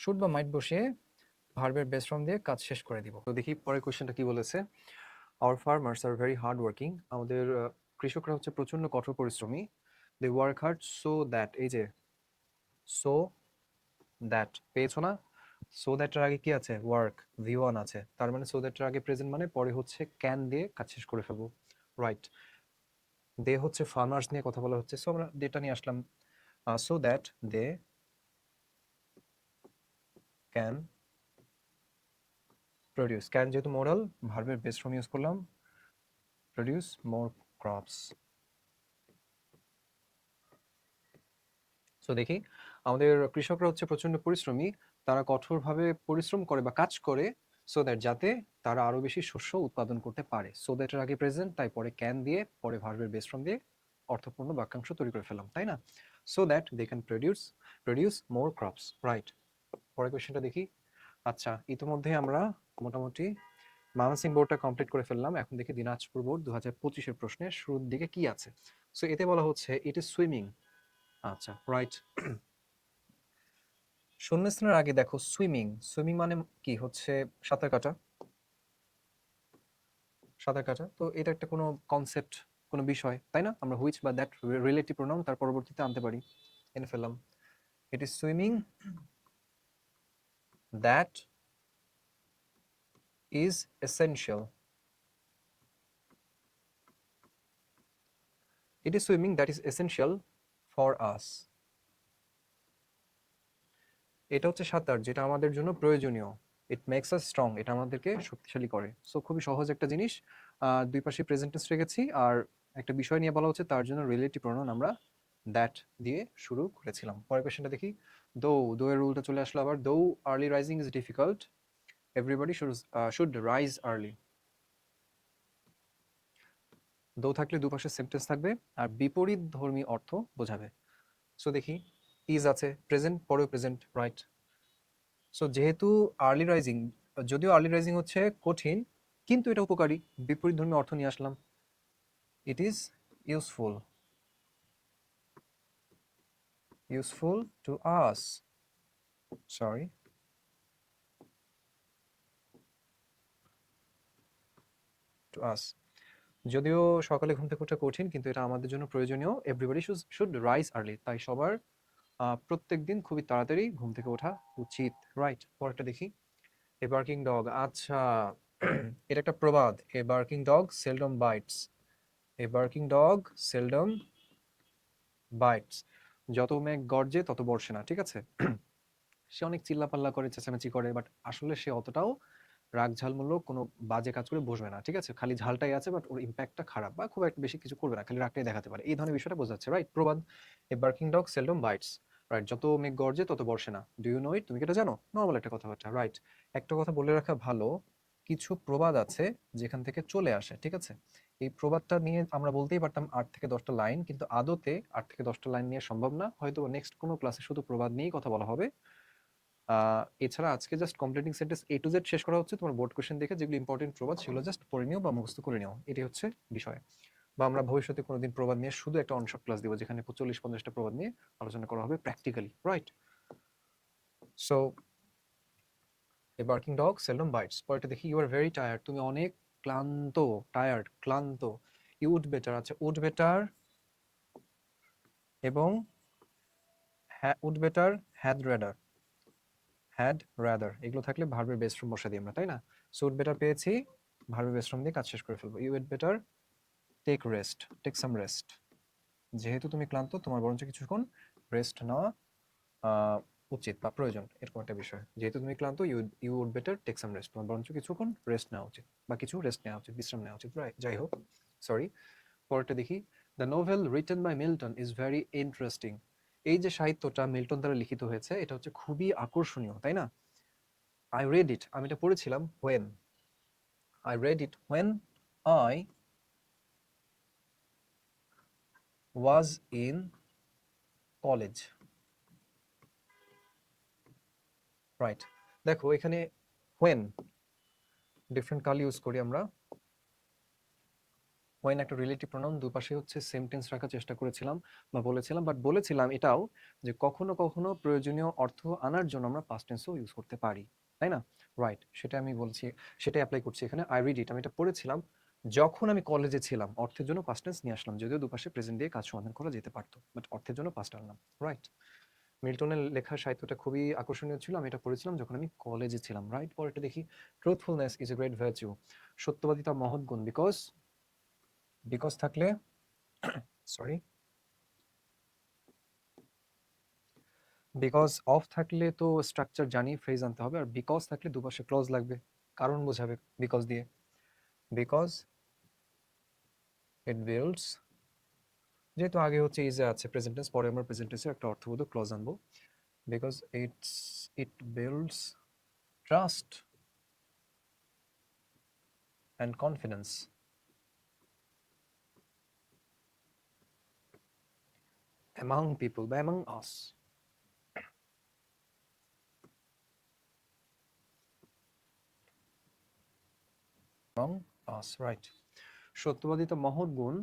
শুড বা মাইট বসিয়ে ভার্বের বেস ফর্ম দিয়ে কাজ শেষ করে দিব। তো দেখি পরের কোশ্চেনটা কি বলেছে। Our farmers are very hard working, আমাদের কৃষকরা হচ্ছে প্রচন্ড কঠোর পরিশ্রমী। They work hard so that, এই যে সো দ্যাট পেয়েছো না, সো দ্যাটের আগে কি আছে, ওয়ার্ক, ভি1 আছে, তার মানে সো দ্যাটের আগে প্রেজেন্ট, মানে পরে হচ্ছে ক্যান দিয়ে কাজ শেষ করে ফেলবো, রাইট। দে হচ্ছে ফার্মার্স নিয়ে কথা বলা হচ্ছে, সো আমরা ডেটা নিয়ে আসলাম, so that they can produce, can যেহেতু মোরাল, ভার্বের বেস ফর্ম ইউজ করলাম, প্রডিউস মোর ক্রপস। সো দেখি, আমাদের কৃষকরা হচ্ছে প্রচন্ড পরিশ্রমী, তারা কঠোরভাবে পরিশ্রম করে বা কাজ করে, সো দ্যাট যাতে তারা আরো বেশি শস্য উৎপাদন করতে পারে। সো দ্যাটের আগে প্রেজেন্ট, তাই পরে ক্যান দিয়ে, পরে ভার্বের বেস ফর্ম দিয়ে অর্থপূর্ণ বাক্যাংশ তৈরি করে ফেললাম, তাই না? So that they can produce more crops, right. পরের কোয়েশ্চেনটা দেখি। আচ্ছা, ইতিমধ্যে আমরা মোটামুটি ময়মনসিংহ বোর্ডটা কমপ্লিট করে ফেললাম, এখন দেখি দিনাজপুর বোর্ড 2025-এর প্রশ্নের শুরুর দিকে কি আছে। সো এতে বলা হচ্ছে ইট ইজ সুইমিং, আচ্ছা রাইট। শূন্যস্থানের আগে দেখো সুইমিং, সুইমিং মানে কি হচ্ছে সাঁতার কাটা, সাঁতার কাটা, তো এটা একটা কোনো কনসেপ্ট, কোনো বিষয়, তাই না? আমরা হুইচ বা দ্যাট রিলেটিভ প্রোনাউন তার পরবর্তীতে আনতে পারি, এনে ফেললাম। It is swimming that is essential, it is swimming that is essential for us, এটা হচ্ছে সাঁতার যেটা আমাদের জন্য প্রয়োজনীয়। ইট মেক্স আস স্ট্রং, এটা আমাদেরকে শক্তিশালী করে। সো খুবই সহজ একটা জিনিস, দুই পাশে প্রেজেন্ট টেন্স রেখেছি, আর একটা বিষয় নিয়ে বলা হচ্ছে, তার জন্য রিলেটিভ প্রোনাউন আমরা দ্যাট দিয়ে শুরু করেছিলাম। পরের কোয়েশ্চেনটা দেখি। দো এর রুলটা চলে আসলো আবার। দো early rising is difficult, everybody should rise early. দো থাকলে দুপাশে সেন্টেন্স থাকবে আর বিপরীত ধর্মী অর্থ বোঝাবে। সো দেখি, ইজ আছে প্রেজেন্ট, পরেও প্রেজেন্ট, রাইট। সো যেহেতু আর্লি রাইজিং, যদিও আর্লি রাইজিং হচ্ছে কঠিন, কিন্তু এটা উপকারী, বিপরীত ধর্মী অর্থ নিয়ে আসলাম। It is useful, useful to us, sorry, to us. যদিও সকালে ঘুম থেকে ওঠা কঠিন, কিন্তু এটা আমাদের জন্য প্রয়োজনীয়। এভরিবডি শুড রাইজ আর্লি, তাই সবার প্রত্যেকদিন খুবই তাড়াতাড়ি ঘুম থেকে ওঠা উচিত, রাইট। পরেরটা দেখি, এ বার্কিং ডগ। আচ্ছা, এটা একটা প্রবাদ, a barking dog seldom bites. A barking dog seldom bites, যত মেঘ গর্জে তত বর্ষে না, ঠিক আছে? সে অনেক চিল্লাপাল্লা করে, চেঁচামেচি করে, বাট আসলে সে অতটাও রাগ ঝালমূলক কোনো বাজে কাজ করে বসবে না, ঠিক আছে? খালি ঝালটাই আছে, বাট ওর ইম্প্যাক্টটা খারাপ, বা খুব একটা বেশি কিছু করবে না, খালি রাগটাই দেখাতে পারে, এই ধরনের বিষয়টা বোঝাচ্ছে, রাইট? প্রবাদ, a barking dog seldom bites, right. যত মেঘ গর্জে তত বর্ষে না, ডু ইউ নো ইট? তুমি কি এটা জানো? নর্মাল একটা কথাবার্তা, রাইট। একটা কথা বলে রাখা ভালো, কিছু প্রবাদ আছে যেখান থেকে চলে আসে, ঠিক আছে? এই প্রবাদটা নিয়ে আমরা বলতেই পারতাম 8 থেকে 10টা লাইন, কিন্তু আদতে 8 থেকে 10টা লাইন নিয়ে সম্ভব না, হয়তো নেক্সট কোনো ক্লাসে শুধু প্রবাদ নিয়েই কথা বলা হবে। এছাড়া আজকে just completing sentence A to Z শেষ করা হচ্ছে, তোমার বোর্ড কোশ্চেন দেখে যেগুলো ইম্পর্টেন্ট প্রবাদ সেগুলো জাস্ট পড়ে নিও বা মুখস্থ করে নিও, এটাই হচ্ছে বিষয়। বা আমরা ভবিষ্যতে কোনোদিন প্রবাদ নিয়ে শুধু একটা অনশট ক্লাস দিব, যেখানে 40-50টা প্রবাদ নিয়ে আলোচনা করা হবে practically, right? So a barking dog seldom bites. পরেরটা দেখি, ইউ আর ভেরি টায়ার্ড, তুমি অনেক ক্লান্ত, টায়ার্ড, ক্লান্ত। ইউ উড বেটার, আচ্ছা উড বেটার এবং would better, had rather, had rather, এগুলো থাকলে ভার্বের বেস ফর্ম বসা দিই আমরা, তাই না? সো উড বেটার পেয়েছি, ভার্বের বেস ফর্ম দিয়ে কাজ শেষ করে ফেলবো। You would better take rest, take some rest, যেহেতু তুমি ক্লান্ত তোমার বরঞ্চ কিছুক্ষণ রেস্ট নেওয়া উচিত বা প্রয়োজন, এরকম একটা বিষয়। যেহেতু তুমি ক্লান্ত, you you would better take some rest, তোমার বরঞ্চ কিছুক্ষণ রেস্ট নেওয়া উচিত বা কিছু রেস্ট নেওয়া উচিত, বিশ্রাম নেওয়া উচিত, রাইট? যাই হোক, সরি। পরেরটা দেখি, the novel written by Milton is very interesting. এই যে সাহিত্যটা মিল্টন দ্বারা লিখিত হয়েছে এটা হচ্ছে খুবই আকর্ষণীয়, তাই না? আই রেড ইট, আমি এটা পড়েছিলাম when, I red it when I was in college, right. দেখো এখানে হোয়েন ডিফারেন্ট কাল ইউজ করি আমরা, হোয়েন একটা রিলেটিভ প্রোনাউন, দুপাশে হচ্ছে সেম টেন্স রাখার চেষ্টা করেছিলাম বা বলেছিলাম, বাট বলেছিলাম এটাও যে কখনো কখনো প্রয়োজনীয় অর্থ আনার জন্য আমরা পাস্ট টেন্সও ইউজ করতে পারি, তাই না? রাইট, সেটা আমি বলছি, সেটাই অ্যাপ্লাই করছি এখানে। আই রিড ইট, আমি এটা পড়েছিলাম যখন আমি কলেজে ছিলাম, অর্থের জন্য পাস্ট টেন্স নিয়ে আসলাম, যদিও দুপাশে প্রেজেন্ট দিয়ে কাজ সমাধান করা যেতে পারতো, বাট অর্থের জন্য পাস্ট আনলাম, রাইট। মিল্টনের লেখা সাহিত্যটা খুবই আকর্ষণীয় ছিল, আমি এটা পড়েছিলাম যখন আমি কলেজে ছিলাম, রাইট। পরেরটা দেখি, truthfulness is a great virtue, সত্যবাদিতা মহৎ গুণ, বিকজ, বিকজ থাকলে, সরি, বিকজ অফ থাকলে তো স্ট্রাকচার জানি, ফ্রেজ আনতে হবে, আর বিকজ থাকলে দুপাশে ক্লজ লাগবে, কারণ বোঝাবে বিকজ দিয়ে। বিকজ ইট বিল্ডস, যেহেতু আগে হচ্ছে ইজ এ আছে প্রেজেন্ট টেন্স, পরে আমরা প্রেজেন্ট টেন্সে একটা অর্থবোধক ক্লজ আনবো। Because it builds trust and confidence among people বা among us, among us, right. সত্যবাদিতা মহৎ গুণ,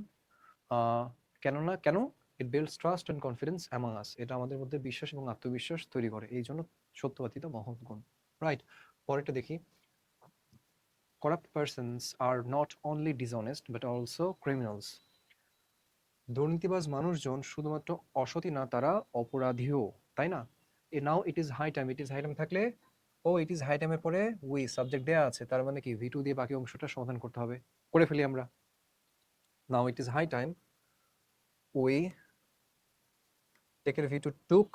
আহ, কেননা কেন, it builds trust and confidence among us, এটা আমাদের মধ্যে বিশ্বাস এবং আত্মবিশ্বাস তৈরি করে, এই জন্য সত্যবাদিতা মহৎ গুণ, রাইট। পরেরটা দেখি, corrupt persons are not only dishonest but also criminals, দুর্নীতিবাজ মানুষজন শুধুমাত্র অসতই না, তারা অপরাধীও, তাই না? এ now it is high time, it is high time থাকলে, ও ইট ইজ হাই টাইমের পরে উই সাবজেক্ট দেয়া আছে, তার মানে কি ভি টু দিয়ে বাকি অংশটা সমাধান করতে হবে, করে ফেলি আমরা। Now it is high time we টেকের V two took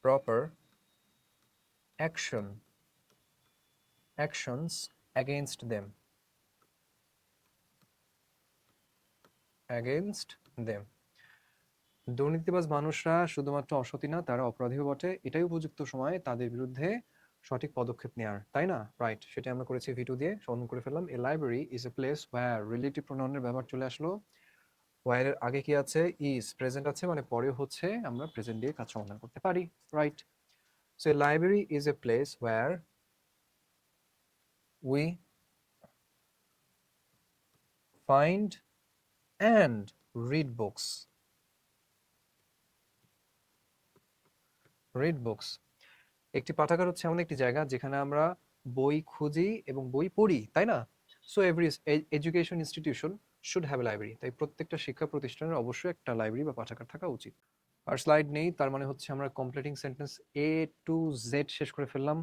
proper action, actions against them, against them, দুর্নীতিবাজ মানুষরা শুধুমাত্র অসতী না, তারা অপরাধীও বটে, এটাই উপযুক্ত সময় তাদের বিরুদ্ধে সঠিক পদক্ষেপ নেওয়ার, তাই না? রাইট, সেটা আমরা করেছি ভিডিও দিয়ে সমাধান করে ফেললাম। A library is a place where, relative প্রোনাউনের ব্যবহার চলে আসলো, ওয়্যার এর আগে কি আছে, ইজ, প্রেজেন্ট আছে, মানে পরে হচ্ছে আমরা প্রেজেন্ট দিয়ে কাজ সমাধান করতে পারি, right. So a library is a place where we find and read books, read books, একটি পাঠাগার হচ্ছে এমন একটি জায়গা যেখানে আমরা বই খুঁজি এবং বই পড়ি, তাই না? So every education institution should have a library, তাই প্রত্যেকটা শিক্ষা প্রতিষ্ঠানের অবশ্যই একটা লাইব্রেরি বা পাঠাগার থাকা উচিত। আর স্লাইড নেই, তার মানে হচ্ছে আমরা completing sentence A to Z শেষ করে ফেললাম।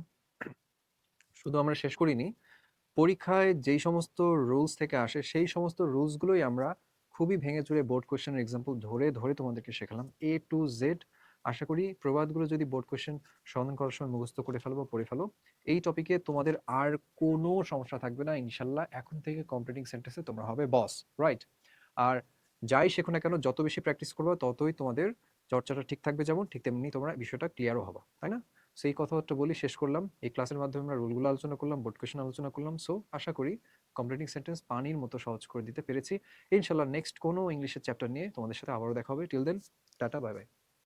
শুধু আমরা শেষ করিনি, পরীক্ষায় যেই সমস্ত রুলস থেকে আসে সেই সমস্ত রুলসগুলোই আমরা খুবই ভেঙে চুরে বোর্ড কোয়েশ্চেনের এক্সাম্পল ধরে ধরে তোমাদেরকে শেখালাম এ টু জেড। আশা করি প্রবাদগুলো যদি বোর্ড কোয়েশ্চেন সমাধান করার সময় মুখস্থ করে ফেলো বা পড়ে ফেলো, এই টপিকে তোমাদের আর কোনো সমস্যা থাকবে না ইনশাল্লাহ। এখন থেকে কমপ্লিটিং সেন্টেন্সে তোমরা হবে বস, রাইট? আর যাই শেখো না কেন, যত বেশি প্র্যাকটিস করবে ততই তোমাদের চর্চাটা ঠিক থাকবে, যেমন ঠিক তেমনি তোমরা বিষয়টা ক্লিয়ারও হবা, তাই না? সেই কথাবার্তা বলি শেষ করলাম। এই ক্লাসের মাধ্যমে আমরা রুলগুলো আলোচনা করলাম, বোর্ড কোয়েশ্চেন আলোচনা করলাম। সো আশা করি কমপ্লিটিং সেন্টেন্স পানির মতো সহজ করে দিতে পেরেছি। ইনশাল্লাহ নেক্সট কোনো ইংলিশের চ্যাপ্টার নিয়ে তোমাদের সাথে আবারও দেখা হবে। Till then, tata, bye by.